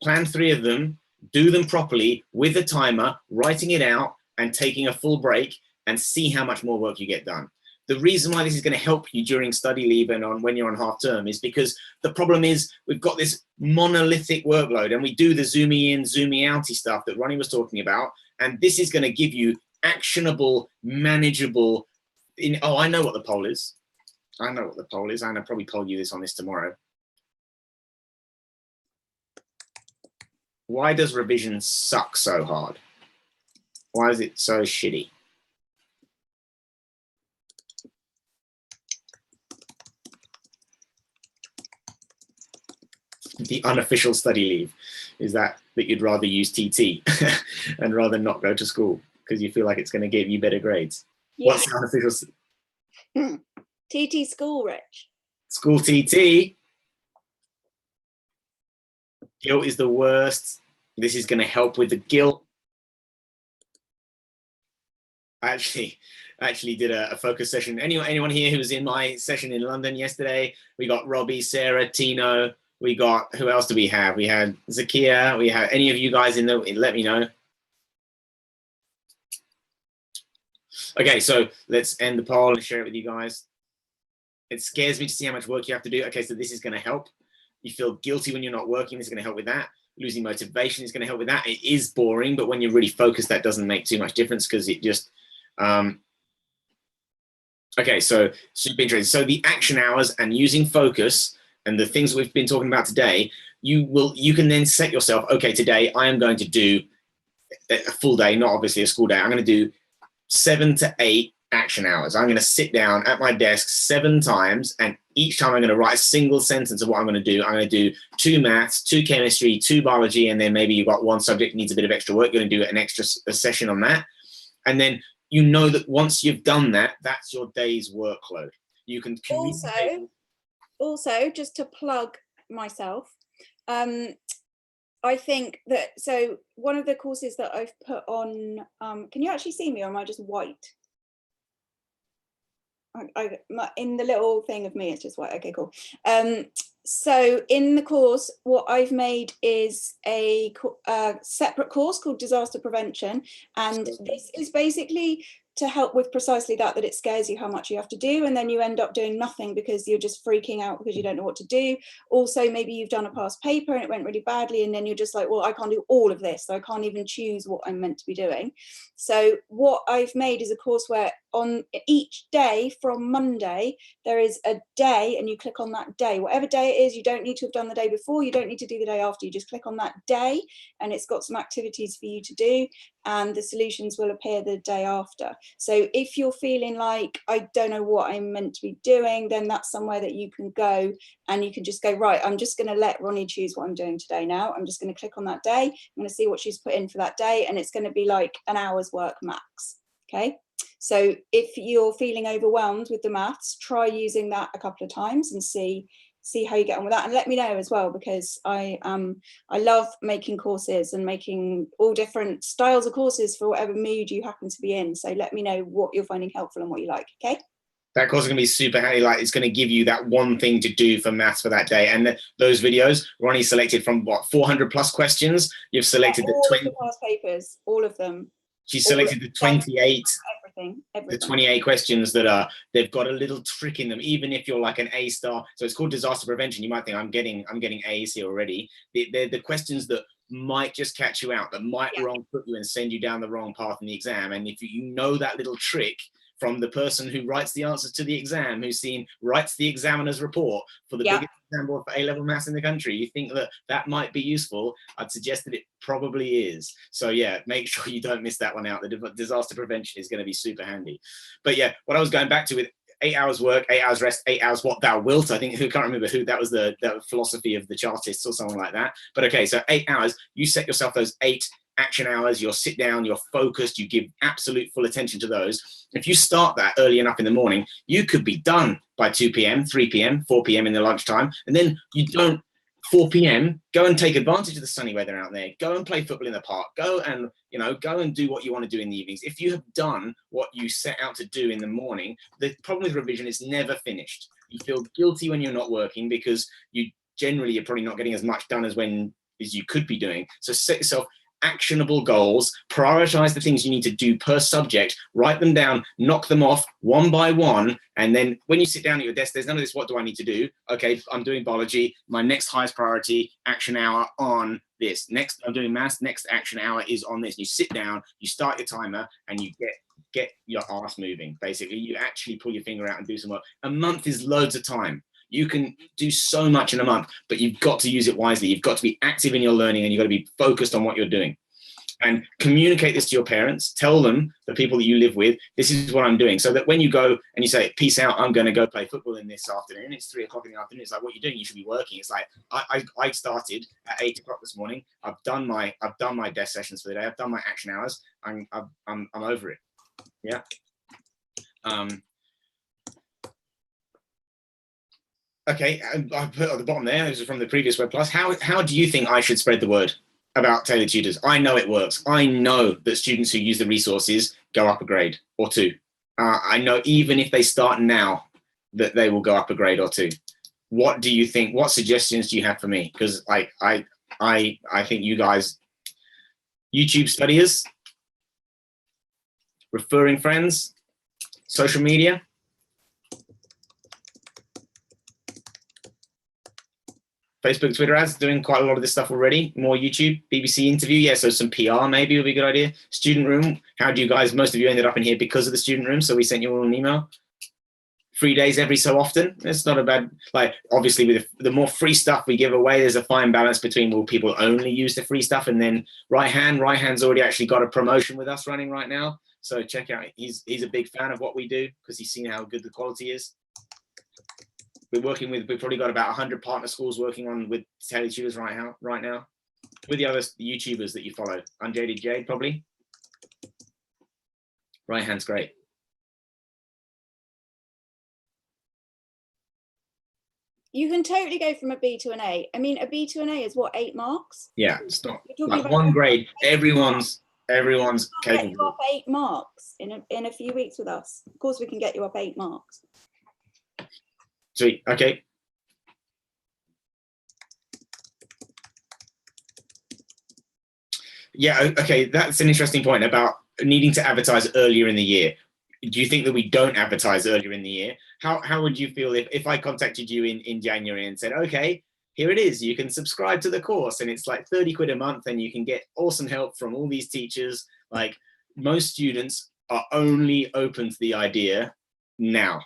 plan 3 of them, do them properly with a timer, writing it out and taking a full break and see how much more work you get done. The reason why this is going to help you during study leave and when you're on half term is because the problem is we've got this monolithic workload and we do the zooming in, zooming outy stuff that Ronnie was talking about. And this is going to give you actionable, manageable, oh, I know what the poll is. I know what the poll is. And I'll probably poll you this on this tomorrow. Why does revision suck so hard? Why is it so shitty? The unofficial study leave is that you'd rather use TT and rather not go to school because you feel like it's going to give you better grades. Yeah. What's the unofficial? TT school, Rich. School TT. Guilt is the worst. This is going to help with the guilt. I actually did a focus session. Anyone here who was in my session in London yesterday? We got Robbie, Sarah, Tino. We got, who else do we have? We had Zakia. We had any of you guys in the, let me know. Okay, so let's end the poll and share it with you guys. It scares me to see how much work you have to do. Okay, so this is going to help. You feel guilty when you're not working. This is going to help with that. Losing motivation is going to help with that. It is boring, but when you're really focused, that doesn't make too much difference because it just, okay, so super interesting. So the action hours and using focus and the things we've been talking about today, you can then set yourself, okay, today I am going to do a full day, not obviously a school day. I'm going to do 7 to 8 action hours. I'm going to sit down at my desk 7 times, and each time I'm going to write a single sentence of what I'm going to do. I'm going to do 2 maths, 2 chemistry, 2 biology, and then maybe you've got one subject that needs a bit of extra work. You're going to do an extra session on that. And then you know that once you've done that, that's your day's workload. You can communicate. Also, just to plug myself, I think that, so one of the courses that I've put on, can you actually see me, or am I just white? In the little thing of me, it's just white. Okay, cool. So in the course, what I've made is a separate course called Disaster Prevention. And this is basically to help with precisely that it scares you how much you have to do, and then you end up doing nothing because you're just freaking out because you don't know what to do. Also, maybe you've done a past paper and it went really badly, and then you're just like, well, I can't do all of this, so I can't even choose what I'm meant to be doing. So what I've made is a course where on each day from Monday, there is a day, and you click on that day, whatever day it is. You don't need to have done the day before, you don't need to do the day after, you just click on that day, and it's got some activities for you to do, and the solutions will appear the day after. So if you're feeling like, I don't know what I'm meant to be doing, then that's somewhere that you can go, and you can just go, right, I'm just going to let Ronnie choose what I'm doing today now. I'm just going to click on that day. I'm going to see what she's put in for that day, and it's going to be like an hour's work max. Okay. So if you're feeling overwhelmed with the maths, try using that a couple of times and see how you get on with that, and let me know as well, because I love making courses and making all different styles of courses for whatever mood you happen to be in. So let me know what you're finding helpful and what you like. Okay. That course is going to be super handy. Like, it's going to give you that one thing to do for maths for that day. And those videos, Ronnie selected from what, 400 plus questions. You've selected all the 20 of the past papers, all of them. She selected the 28. Everything. The 28 questions that they've got a little trick in them, even if you're like an A star. So it's called disaster prevention. You might think I'm getting A's here already. They're the questions that might just catch you out, that might wrong put you and send you down the wrong path in the exam. And if you know that little trick from the person who writes the answers to the exam, writes the examiner's report for the biggest exam board for A-level maths in the country, you think that might be useful, I'd suggest that it probably is. So yeah, make sure you don't miss that one out. The disaster prevention is going to be super handy. But yeah, what I was going back to with 8 hours work, 8 hours rest, 8 hours what thou wilt. I think, who can't remember who that was, the philosophy of the Chartists or someone like that. But okay, so 8 hours, you set yourself those 8 action hours, you'll sit down, you're focused, you give absolute full attention to those. If you start that early enough in the morning, you could be done by 2 p.m., 3 p.m., 4 p.m. in the lunchtime. And then you don't, 4 p.m., go and take advantage of the sunny weather out there. Go and play football in the park. Go and do what you want to do in the evenings. If you have done what you set out to do in the morning, the problem with revision is never finished. You feel guilty when you're not working because you're probably not getting as much done as you could be doing. So set yourself actionable goals, prioritize the things you need to do per subject, write them down, knock them off one by one, and then when you sit down at your desk, there's none of this, what do I need to do? Okay, I'm doing biology, my next highest priority action hour on this. Next, I'm doing maths, next action hour is on this. You sit down, you start your timer, and you get your ass moving. Basically, you actually pull your finger out and do some work. A month is loads of time. You can do so much in a month, but you've got to use it wisely. You've got to be active in your learning, and you've got to be focused on what you're doing. And communicate this to your parents. Tell them, the people that you live with, this is what I'm doing. So that when you go and you say, peace out, I'm going to go play football in this afternoon. It's 3 o'clock in the afternoon. It's like, what are you doing? You should be working. It's like, I started at 8 o'clock this morning. I've done my desk sessions for the day. I've done my action hours. I'm over it. Yeah. Okay, I put at the bottom there, this is from the previous web class. How do you think I should spread the word about tailored tutors. I know it works. I know that students who use the resources go up a grade or two. I know even if they start now that they will go up a grade or two. What do you think? What suggestions do you have for me? Because I think you guys, YouTube studiers, referring friends, social media. Facebook, Twitter ads, doing quite a lot of this stuff already. More YouTube, BBC interview. Yeah, so some PR maybe would be a good idea. Student room. How do you guys, most of you ended up in here because of the student room. So we sent you all an email. 3 days every so often. It's not a bad, like, obviously with the more free stuff we give away, there's a fine balance between will people only use the free stuff, and then right hand's already actually got a promotion with us running right now. So check out, he's a big fan of what we do because he's seen how good the quality is. We're working with, we've probably got about 100 partner schools working on with tailored tutors right now. With the other YouTubers that you follow, Unjaded Jade probably. Right hand's great. You can totally go from a B to an A. I mean, a B to an A is what, 8 marks? Yeah, it's not like one grade. Everyone's capable. Get you up 8 marks in a few weeks with us. Of course, we can get you up 8 marks. Sweet. Okay. Yeah. Okay. That's an interesting point about needing to advertise earlier in the year. Do you think that we don't advertise earlier in the year? How would you feel if I contacted you in January and said, okay, here it is, you can subscribe to the course and it's like 30 quid a month and you can get awesome help from all these teachers. Like, most students are only open to the idea now.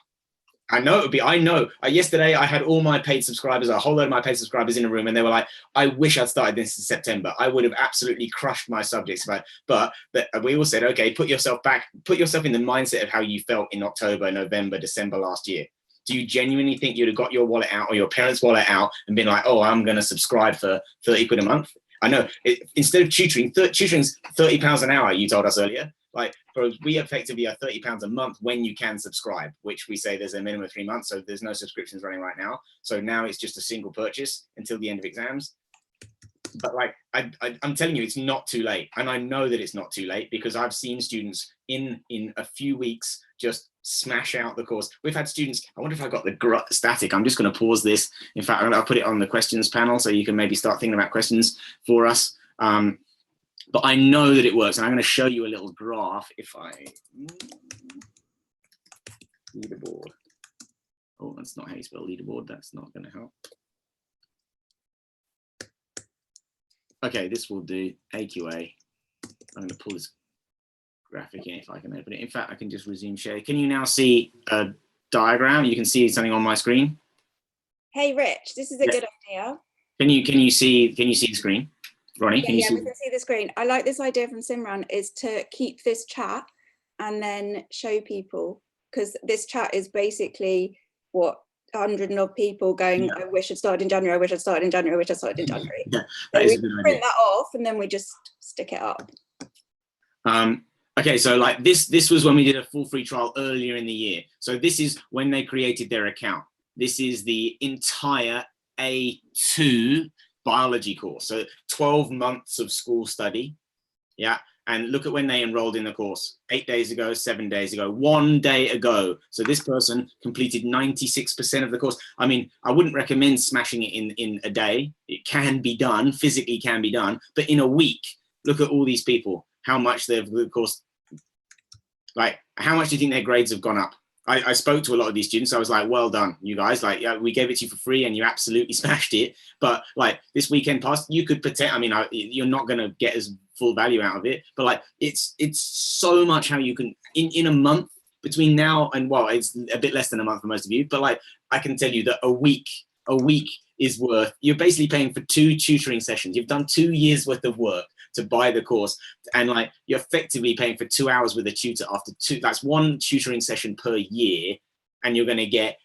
I know yesterday I had all my paid subscribers, a whole load of my paid subscribers in a room, and they were like, I wish I'd started this in September. I would have absolutely crushed my subjects. But we all said, okay, put yourself in the mindset of how you felt in October, November, December last year. Do you genuinely think you'd have got your wallet out or your parents' wallet out and been like, oh, I'm going to subscribe for 30 quid a month? I know, instead of tutoring's £30 an hour, you told us earlier. Like, we effectively are £30 a month when you can subscribe, which we say there's a minimum of 3 months, so there's no subscriptions running right now. So now it's just a single purchase until the end of exams. But like, I'm telling you, it's not too late. And I know that it's not too late because I've seen students in a few weeks just smash out the course. We've had students, I wonder if I got the static. I'm just going to pause this. In fact, I'll put it on the questions panel so you can maybe start thinking about questions for us. But I know that it works, and I'm going to show you a little graph. If I leaderboard, oh, that's not how you spell leaderboard. That's not going to help. Okay, this will do. AQA. I'm going to pull this graphic in if I can open it. In fact, I can just resume share. Can you now see a diagram? You can see something on my screen. Hey, Rich, this is a good idea. Can you see the screen? Ronnie, can you see? We can see the screen. I like this idea from Simran, is to keep this chat and then show people, because this chat is basically what 100 and odd people going, I wish I'd started in January, I wish I'd started in January, I wish I'd started in January. Yeah, so we print that off and then we just stick it up. Okay, so like this was when we did a full free trial earlier in the year. So this is when they created their account. This is the entire A2 biology course. So 12 months of school study. Yeah. And look at when they enrolled in the course, 8 days ago, 7 days ago, 1 day ago. So this person completed 96% of the course. I mean, I wouldn't recommend smashing it in a day. It can be done, physically can be done, but in a week, look at all these people, how much they've, of course, like, how much do you think their grades have gone up? I spoke to a lot of these students. I was like, well done, you guys. Like, yeah, we gave it to you for free and you absolutely smashed it. But like this weekend past, you could pretend, I mean, you're not going to get as full value out of it. But like, it's so much how you can, in a month between now and, well, it's a bit less than a month for most of you. But like, I can tell you that a week is worth, you're basically paying for 2 tutoring sessions. You've done 2 years worth of work to buy the course, and like you're effectively paying for 2 hours with a tutor after 2. That's 1 tutoring session per year, and you're going to get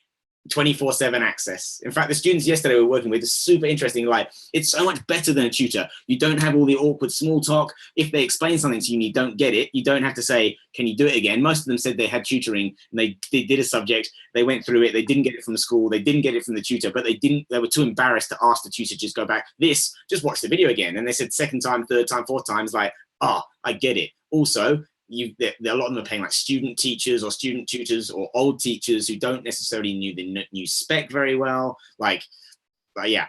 24/7 access. In fact, the students yesterday we were working with is super interesting. Like, it's so much better than a tutor. You don't have all the awkward small talk. If they explain something to you and you don't get it, you don't have to say, can you do it again? Most of them said they had tutoring and they did a subject, they went through it, they didn't get it from the school, they didn't get it from the tutor, but they were too embarrassed to ask the tutor to just go back, just watch the video again. And they said second time, third time, fourth time, it's like, I get it. Also, a lot of them are paying like student teachers or student tutors or old teachers who don't necessarily knew the new spec very well. Like yeah,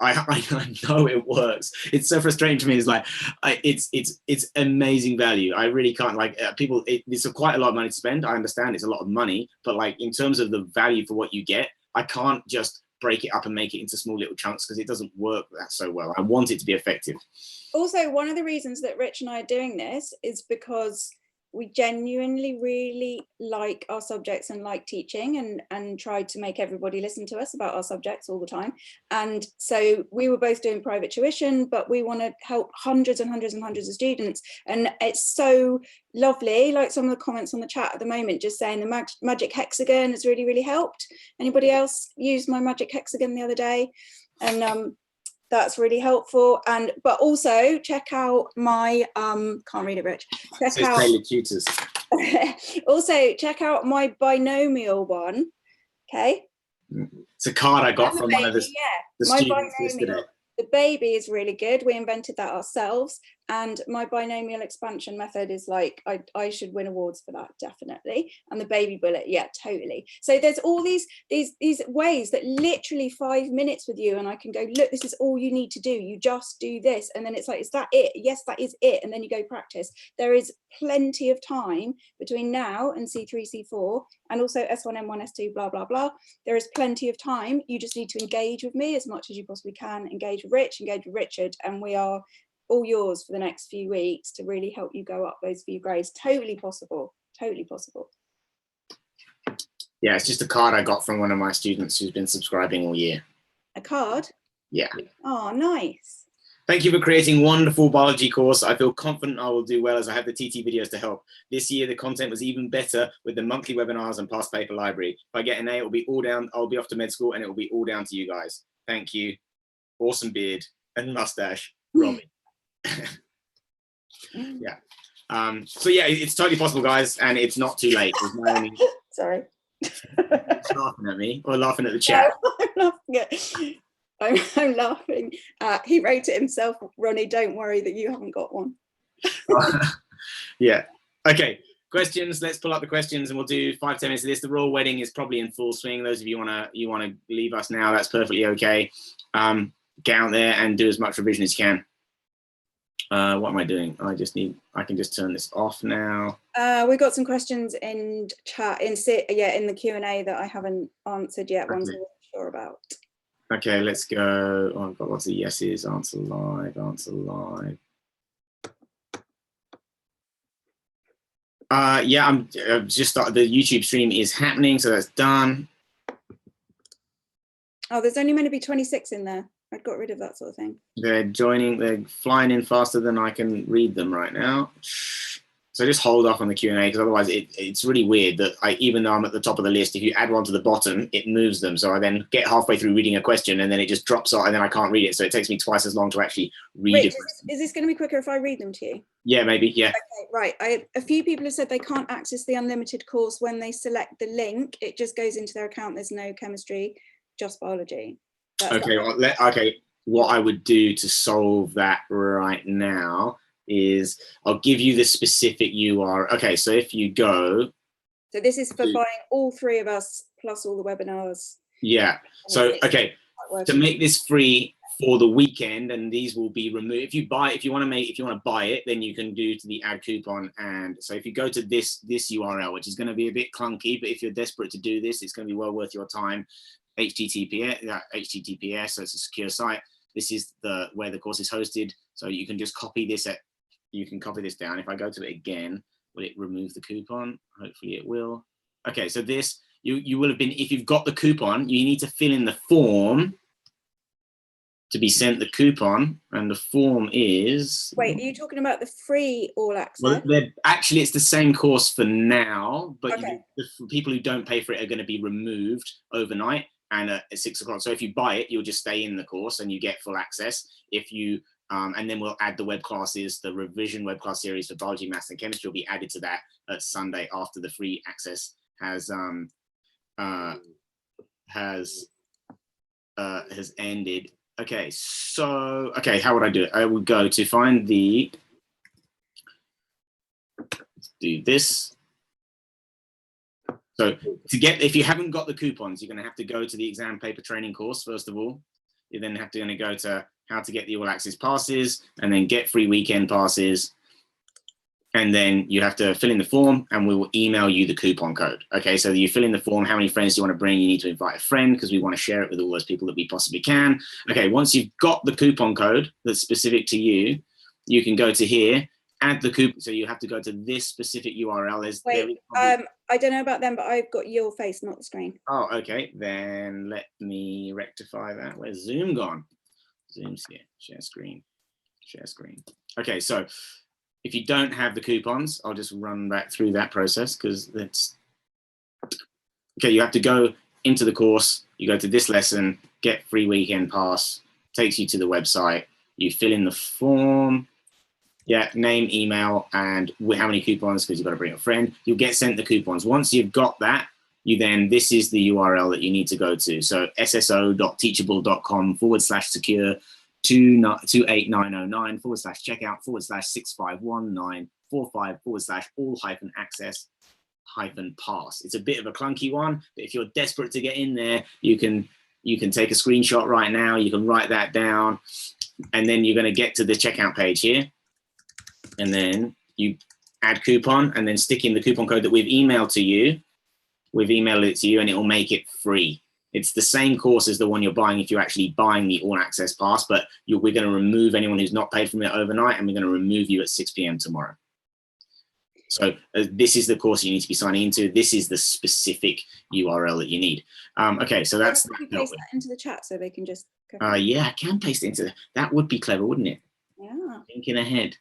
I know it works. It's so frustrating to me. It's like it's amazing value. I really can't, like, people. It's quite a lot of money to spend. I understand it's a lot of money, but like in terms of the value for what you get, I can't just break it up and make it into small little chunks because it doesn't work that so well. I want it to be effective. Also, one of the reasons that Rich and I are doing this is because we genuinely really like our subjects and like teaching and try to make everybody listen to us about our subjects all the time. And so we were both doing private tuition, but we want to help hundreds and hundreds and hundreds of students. And it's so lovely, like some of the comments on the chat at the moment, just saying the magic hexagon has really, really helped. Anybody else used my magic hexagon the other day? And that's really helpful. And but also check out my can't read it, Rich. Check out tailored tutors. Also check out my binomial one. Okay, it's a card I got from one of the students yesterday. The baby is really good. We invented that ourselves. And my binomial expansion method is like, I should win awards for that, definitely. And the baby bullet, yeah, totally. So there's all these ways that literally 5 minutes with you and I can go, look, this is all you need to do. You just do this. And then it's like, is that it? Yes, that is it. And then you go practice. There is plenty of time between now and C3, C4, and also S1, M1, S2, blah, blah, blah. There is plenty of time. You just need to engage with me as much as you possibly can. Engage with Rich, engage with Richard, and we are all yours for the next few weeks to really help you go up those few grades. Totally possible, totally possible. Yeah, it's just a card I got from one of my students who's been subscribing all year. A card? Yeah. Oh, nice. Thank you for creating a wonderful biology course. I feel confident I will do well as I have the TT videos to help. This year, the content was even better with the monthly webinars and past paper library. If I get an A, it will be all down. I'll be off to med school and it will be all down to you guys. Thank you. Awesome beard and mustache, Robbie. Yeah. So yeah, it's totally possible, guys, and it's not too late. Sorry. Laughing at me or laughing at the chat? No, I'm laughing. He wrote it himself, Ronnie. Don't worry that you haven't got one. Yeah. Okay. Questions. Let's pull up the questions, and we'll do 5-10 minutes of this. The royal wedding is probably in full swing. Those of you wanna leave us now, that's perfectly okay. Get out there and do as much revision as you can. What am I doing? I can just turn this off now. We've got some questions in chat, in the Q&A that I haven't answered yet, ones I wasn't sure about. Okay, let's go. Oh, I've got lots of yeses. Answer live, answer live. Yeah, I've just started. The YouTube stream is happening, so that's done. Oh, there's only meant to be 26 in there. I got rid of that sort of thing. They're flying in faster than I can read them right now. So just hold off on the Q&A, because otherwise it's really weird that even though I'm at the top of the list, if you add one to the bottom, it moves them. So I then get halfway through reading a question and then it just drops off and then I can't read it. So it takes me twice as long to actually read it. Is this going to be quicker if I read them to you? Yeah, maybe, yeah. Okay, right. A few people have said they can't access the unlimited course when they select the link. It just goes into their account. There's no chemistry, just biology. Okay, okay. What I would do to solve that right now is I'll give you the specific URL. Okay, so if you go. So this is for buying all three of us plus all the webinars. Yeah. So okay, to make this free for the weekend, and these will be removed. If you want to buy it, then you can do to the add coupon. And so if you go to this URL, which is going to be a bit clunky, but if you're desperate to do this, it's going to be well worth your time. HTTPS, so it's a secure site. This is where the course is hosted. So you can just copy this down. If I go to it again, will it remove the coupon? Hopefully it will. Okay, so this, you will have been, if you've got the coupon, you need to fill in the form to be sent the coupon, and the form is. Wait, are you talking about the free all access? Well, actually, it's the same course for now, but Okay. the people who don't pay for it are going to be removed overnight and at 6 o'clock. So if you buy it, you'll just stay in the course and you get full access. If you and then we'll add the web classes, the revision web class series for biology, maths, and chemistry will be added to that at Sunday after the free access has ended. Okay, so how would I do it? I would go to find the. Do this. So to get, if you haven't got the coupons, you're going to have to go to the exam paper training course first of all. You then have to go to how to get the all access passes, and then get free weekend passes, and then you have to fill in the form, and we will email you the coupon code. Okay, so you fill in the form. How many friends do you want to bring? You need to invite a friend because we want to share it with all those people that we possibly can. Okay, once you've got the coupon code that's specific to you, you can go to here. Add the coupon, so you have to go to this specific URL. Wait, I don't know about them, but I've got your face, not the screen. Oh, okay. Then let me rectify that. Where's Zoom gone? Zoom's here. Share screen. Share screen. Okay, so if you don't have the coupons, I'll just run back through that process because that's okay. You have to go into the course. You go to this lesson, get free weekend pass. Takes you to the website. You fill in the form. Yeah, name, email, and how many coupons, because you've got to bring a friend. You'll get sent the coupons. Once you've got that, this is the URL that you need to go to. So sso.teachable.com/secure 28909//checkout/651-945/all-access-pass. It's a bit of a clunky one, but if you're desperate to get in there, you can take a screenshot right now. You can write that down, and then you're going to get to the checkout page here. And then you add coupon and then stick in the coupon code that we've emailed to you. We've emailed it to you and it will make it free. It's the same course as the one you're buying if you're actually buying the all access pass, but we're going to remove anyone who's not paid from it overnight, and we're going to remove you at 6 p.m. tomorrow. So this is the course you need to be signing into. This is the specific URL that you need. Okay, so that's. Can you paste that into the chat so they can just. Yeah, I can paste it into that. Would be clever, wouldn't it? Yeah. Thinking ahead.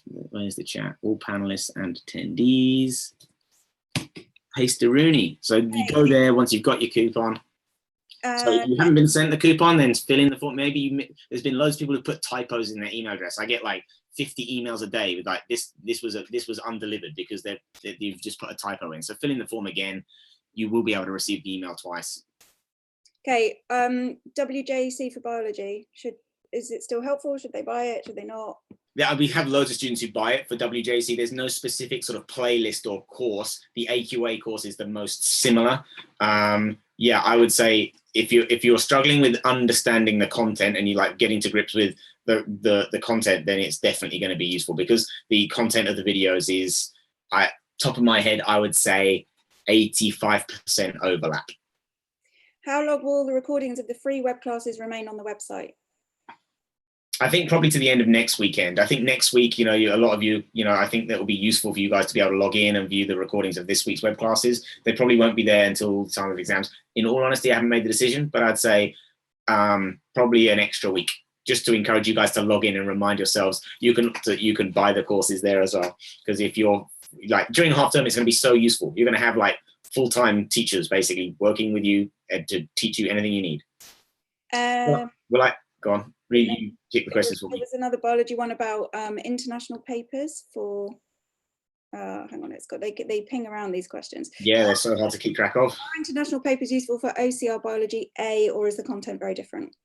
Where's the chat? All panelists and attendees. Paste a Rooney. So you go there once you've got your coupon. So if you haven't been sent the coupon, then fill in the form. Maybe there's been loads of people who put typos in their email address. I get like 50 emails a day with like this was undelivered because you've just put a typo in. So fill in the form again. You will be able to receive the email twice. Okay. WJC for biology. Is it still helpful? Should they buy it? Should they not? Yeah, we have loads of students who buy it for WJC. There's no specific sort of playlist or course. The AQA course is the most similar. Yeah, I would say if you're struggling with understanding the content and you like getting to grips with the content, then it's definitely going to be useful because the content of the videos is, top of my head, I would say 85% overlap. How long will the recordings of the free web classes remain on the website? I think probably to the end of next weekend. I think next week, a lot of you, I think that will be useful for you guys to be able to log in and view the recordings of this week's web classes. They probably won't be there until the time of exams. In all honesty, I haven't made the decision, but I'd say probably an extra week just to encourage you guys to log in and remind yourselves you can buy the courses there as well. Because if you're like during half term, it's going to be so useful. You're going to have like full-time teachers basically working with you to teach you anything you need. Go on. Really keep the questions for me. There was another biology one about international papers for. Hang on, they ping around these questions. Yeah, they're so hard to keep track of. Are international papers useful for OCR biology A, or is the content very different?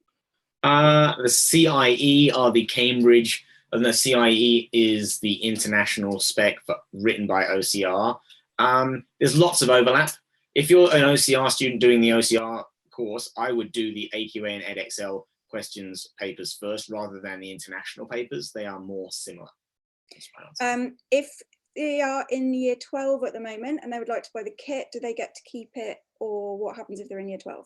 The CIE are the Cambridge, and the CIE is the international spec written by OCR. There's lots of overlap. If you're an OCR student doing the OCR course, I would do the AQA and EdXL questions papers first rather than the international papers. They are more similar. If they are in year 12 at the moment and they would like to buy the kit, do they get to keep it, or what happens if they're in year 12?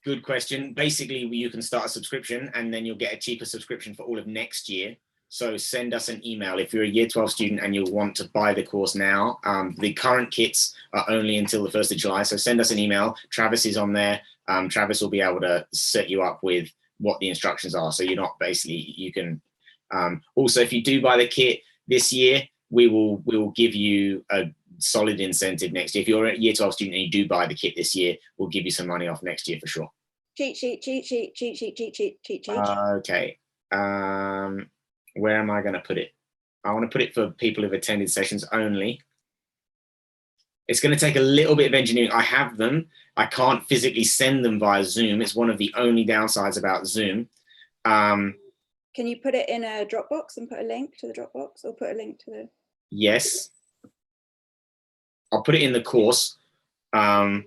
Good question. Basically, you can start a subscription and then you'll get a cheaper subscription for all of next year. So send us an email if you're a year 12 student and you'll want to buy the course now. The current kits are only until the 1st of July. So send us an email. Travis is on there. Travis will be able to set you up with what the instructions are. So you're not basically, you can, also, if you do buy the kit this year, we will give you a solid incentive next year. If you're a year 12 student and you do buy the kit this year, we'll give you some money off next year for sure. Cheat sheet, cheat sheet, cheat sheet, cheat sheet, cheat sheet. Okay. Where am I going to put it? I want to put it for people who've attended sessions only. It's going to take a little bit of engineering. I have them. I can't physically send them via Zoom. It's one of the only downsides about Zoom. Can you put it in a Dropbox and put a link to the Dropbox, or put a link to the... Yes. I'll put it in the course. Can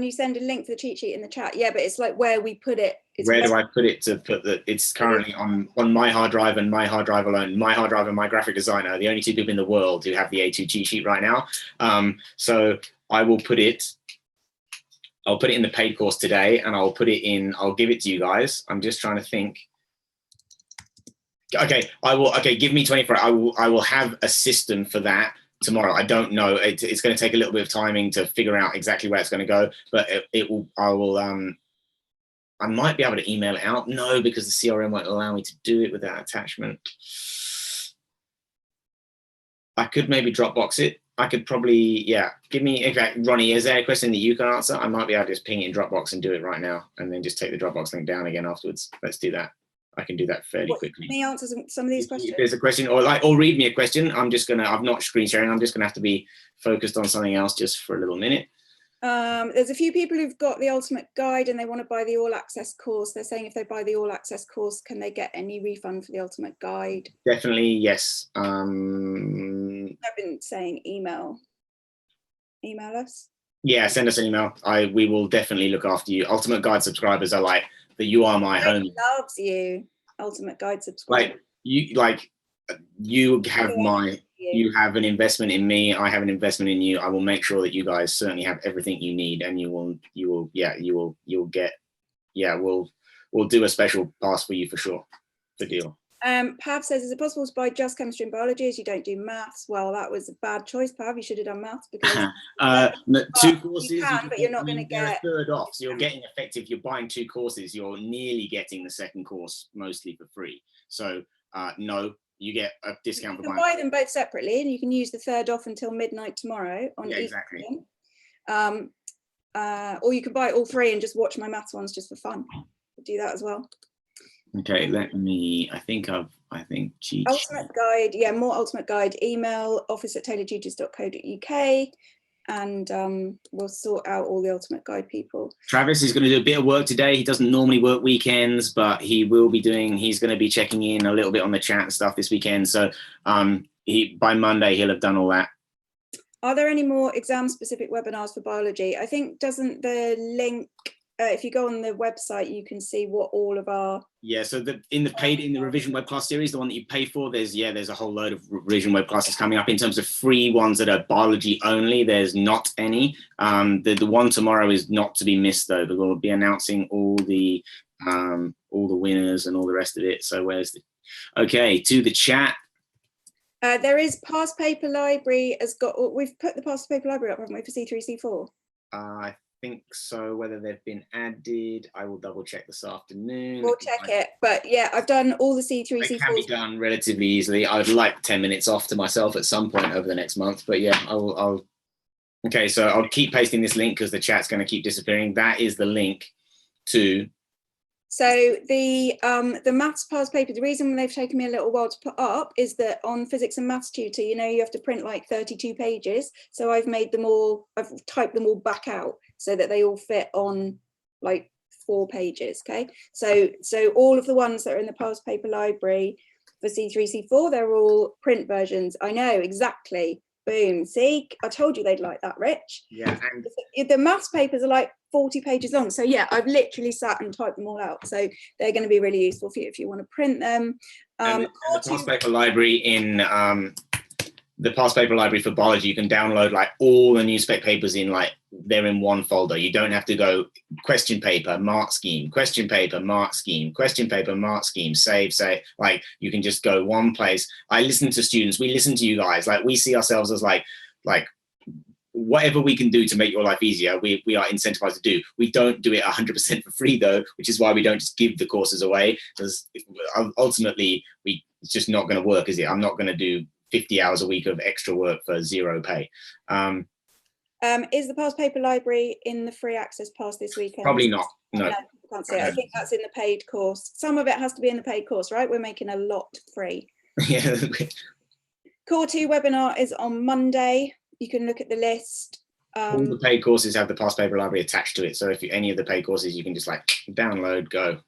you send a link to the cheat sheet in the chat? Yeah, but it's like where we put it. Where do I put it to put that? It's currently on my hard drive and my hard drive alone. My hard drive and my graphic designer, the only two people in the world who have the A2 cheat sheet right now. So I will put it, I'll put it in the paid course today, and I'll put it in, I'll give it to you guys. I'm just trying to think. Okay, okay, give me 24. I will have a system for that tomorrow. I don't know. It's going to take a little bit of timing to figure out exactly where it's going to go, but I might be able to email it out. No, because the CRM won't allow me to do it without attachment. I could maybe Dropbox it. I could probably, yeah, give me, in fact, Ronnie, is there a question that you can answer? I might be able to just ping it in Dropbox and do it right now, and then just take the Dropbox link down again afterwards. Let's do that. I can do that fairly quickly. Can you answer some of these questions? If there's a question, or read me a question, I'm not screen sharing. I'm just gonna have to be focused on something else just for a little minute. There's a few people who've got the Ultimate Guide and they want to buy the All Access course. They're saying if they buy the All Access course, can they get any refund for the Ultimate Guide? Definitely, yes. I've been saying email us. Yeah, send us an email. We will definitely look after you. Ultimate Guide subscribers are like, you are my home. Loves you, Ultimate Guide subscriber. You have you have an investment in me. I have an investment in you. I will make sure that you guys certainly have everything you need, and you'll get, we'll do a special pass for you for sure. The deal. Pav says, is it possible to buy just chemistry and biology as you don't do maths? Well, that was a bad choice, Pav. You should have done maths because two courses. You can, but you're not going to get a third off. So you're getting effective. You're buying two courses. You're nearly getting the second course mostly for free. So no, you get a discount for buying. You can buy them both separately, and you can use the third off until midnight tomorrow on exactly. Or you can buy all three and just watch my maths ones just for fun. We'll do that as well. Okay, let me, I think cheat. Ultimate Guide, yeah, more Ultimate Guide, email office@taylortutors.co.uk, and we'll sort out all the Ultimate Guide people. Travis is going to do a bit of work today. He doesn't normally work weekends, but he's going to be checking in a little bit on the chat and stuff this weekend. So by Monday, he'll have done all that. Are there any more exam-specific webinars for biology? I think, doesn't the link, if you go on the website, you can see what all of our... Yeah, so in the revision web class series, the one that you pay for, there's a whole load of revision web classes coming up. In terms of free ones that are biology only, there's not any. The one tomorrow is not to be missed though, but we'll be announcing all the winners and all the rest of it. So okay, to the chat. There is Past Paper Library we've put the Past Paper Library up, haven't we, for C3, C4? I think so. Whether they've been added, I will double check this afternoon. We'll check it, but yeah, I've done all the C3, C4. It can be done relatively easily. I'd like 10 minutes off to myself at some point over the next month, but yeah, I'll okay, so I'll keep pasting this link because the chat's going to keep disappearing. That is the link to... So the maths past paper, the reason they've taken me a little while to put up is that on Physics and Maths Tutor, you have to print like 32 pages. So I've typed them all back out so that they all fit on like 4 pages, okay? So all of the ones that are in the past paper library for C3, C4, they're all print versions. I know, exactly. Boom, see, I told you they'd like that, Rich. Yeah, and the maths papers are like 40 pages long. So yeah, I've literally sat and typed them all out. So they're going to be really useful for you if you want to print them. And the past paper library the past paper library for biology, you can download like all the new spec papers in like they're in one folder. You don't have to go question paper, mark scheme, question paper, mark scheme, question paper, mark scheme, save. Like, you can just go one place. I listen to students, we listen to you guys, like, we see ourselves as like whatever we can do to make your life easier, we are incentivized to do. We don't do it 100% for free though, which is why we don't just give the courses away, because ultimately it's just not going to work, is it? I'm not going to do 50 hours a week of extra work for zero pay. Is the past paper library in the free access pass this weekend? Probably not. No. No, can't see it. I think that's in the paid course. Some of it has to be in the paid course, right? We're making a lot free. Yeah. Core 2 webinar is on Monday. You can look at the list. All the paid courses have the past paper library attached to it. So if any of the paid courses, you can just like download, go.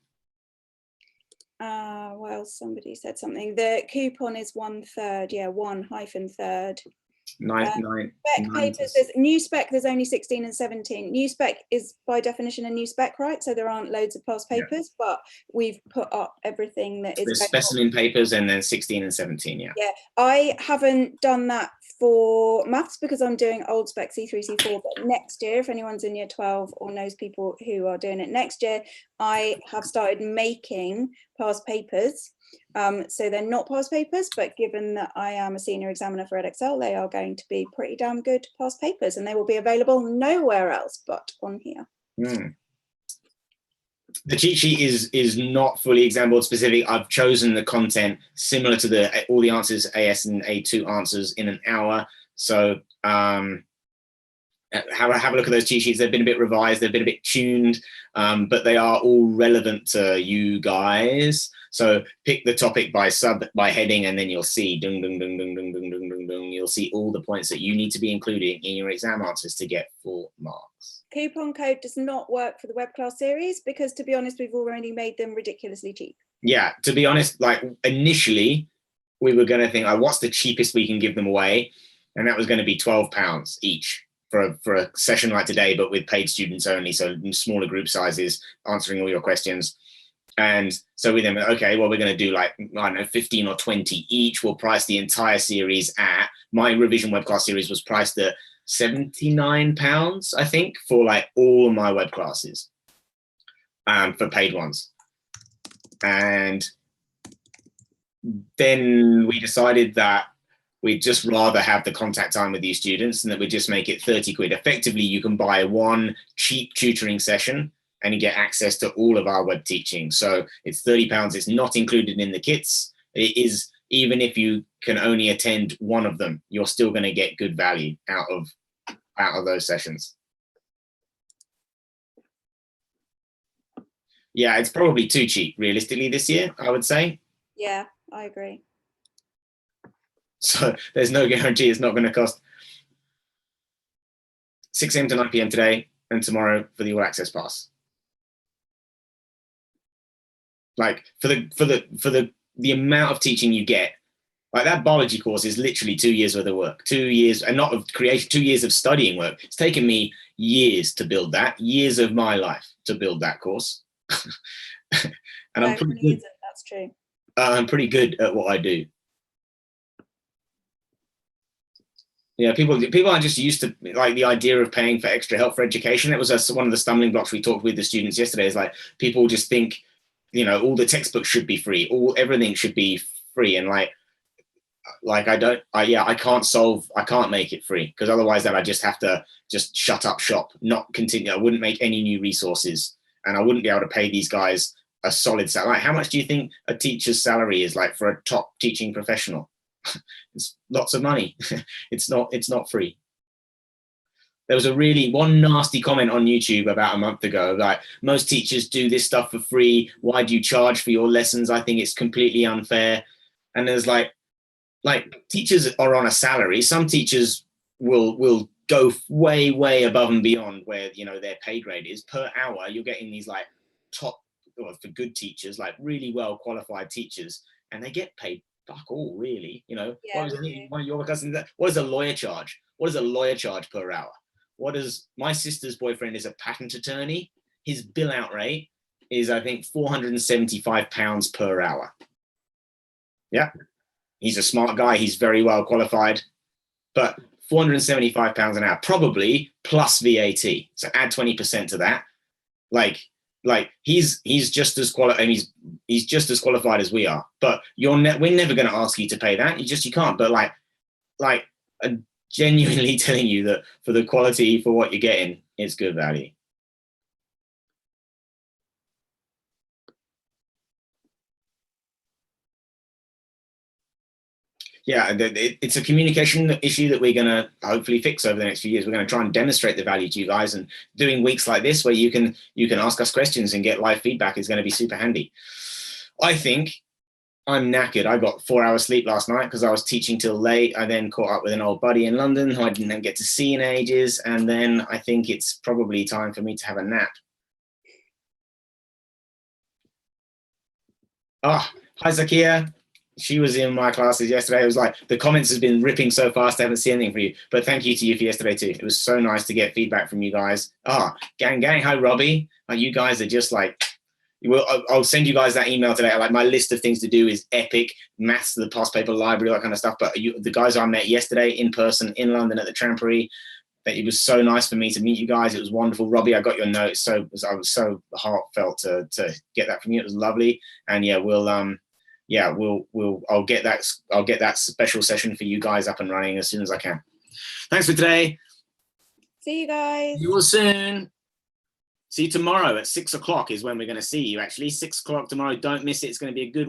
Well, somebody said something. The coupon is 1/3. Yeah, 1-3rd. Spec papers, there's new spec, there's only 16 and 17. New spec is by definition a new spec, right? So there aren't loads of past papers, but we've put up everything that is. There's specimen papers and then 16 and 17, yeah. Yeah, I haven't done that for maths because I'm doing old spec C3, C4, but next year, if anyone's in year 12 or knows people who are doing it next year, I have started making past papers. So they're not past papers, but given that I am a senior examiner for Edexcel, they are going to be pretty damn good past papers, and they will be available nowhere else but on here. The cheat sheet is not fully exam board specific. I've chosen the content similar to all the answers, AS and A2 answers in an hour. So have a look at those cheat sheets. They've been a bit revised, they've been a bit tuned, but they are all relevant to you guys. So pick the topic by heading, and then you'll see dung, dung, dung, dung, dung, dung, dung, dung, dung. You'll see all the points that you need to be including in your exam answers to get full marks. Coupon code does not work for the web class series because, to be honest, we've already made them ridiculously cheap. Yeah, to be honest, like initially we were going to think, what's the cheapest we can give them away? And that was going to be £12 each for a session like today, but with paid students only, so smaller group sizes, answering all your questions. And so we then went, okay, well, we're going to do like, I don't know, 15 or 20 each. We'll price the entire series at, my revision web class series was priced at £79, I think, for like all of my web classes, for paid ones. And then we decided that we'd just rather have the contact time with these students and that we'd just make it 30 quid. Effectively, you can buy one cheap tutoring session and you get access to all of our web teaching. So it's £30. It's not included in the kits. It is, even if you can only attend one of them, you're still going to get good value out of those sessions. Yeah, it's probably too cheap, realistically, this year, I would say. Yeah, I agree. So there's no guarantee it's not going to cost 6 AM to 9 PM today and tomorrow for the all access pass. Like for the amount of teaching you get, like that biology course is literally 2 years worth of work, 2 years, and not of creation, 2 years of studying work. It's taken me years to build that, years of my life to build that course. And no, I'm pretty good. That's true. I'm pretty good at what I do. Yeah, people are just used to like the idea of paying for extra help for education. It was one of the stumbling blocks we talked with the students yesterday. Is like people just think, you know, all the textbooks should be free, everything should be free, and like I can't make it free, because otherwise then I just have to just shut up shop, not continue. I wouldn't make any new resources, and I wouldn't be able to pay these guys a solid salary. Like, how much do you think a teacher's salary is like for a top teaching professional? It's lots of money. It's not free. There was one nasty comment on YouTube about a month ago, like, most teachers do this stuff for free. Why do you charge for your lessons? I think it's completely unfair. And there's like teachers are on a salary. Some teachers will go way above and beyond where, you know, their pay grade is per hour. You're getting these like top, or for good teachers, like really well qualified teachers, and they get paid fuck all, really. You know, yeah, one of your cousins, what does a lawyer charge? What does a lawyer charge per hour? What does my sister's boyfriend is a patent attorney? His bill out rate is, I think, £475 per hour. Yeah, he's a smart guy. He's very well qualified. But £475 an hour, probably plus VAT. So add 20% to that. Like he's just as he's just as qualified as we are. But we're never going to ask you to pay that. You can't. But like I'm genuinely telling you that for the quality, for what you're getting, it's good value. Yeah, it's a communication issue that we're going to hopefully fix over the next few years. We're going to try and demonstrate the value to you guys, and doing weeks like this where you can ask us questions and get live feedback is going to be super handy. I think I'm knackered. I got 4 hours sleep last night because I was teaching till late. I then caught up with an old buddy in London who I didn't get to see in ages. And then I think it's probably time for me to have a nap. Oh, hi, Zakia. She was in my classes yesterday. It was like the comments has been ripping so fast. I haven't seen anything from you, but thank you to you for yesterday too. It was so nice to get feedback from you guys. Gang. Hi, Robbie. You guys are just like, I'll send you guys that email today. Like, my list of things to do is epic. Maths, the past paper library, all that kind of stuff. But the guys I met yesterday in person in London at the Trampery, that it was so nice for me to meet you guys. It was wonderful. Robbie, I got your note. I was so heartfelt to get that from you. It was lovely. And yeah, I'll get that special session for you guys up and running as soon as I can. Thanks for today. See you guys. See you all soon. See you tomorrow at 6 o'clock is when we're going to see you. Actually, 6 o'clock tomorrow. Don't miss it. It's going to be a good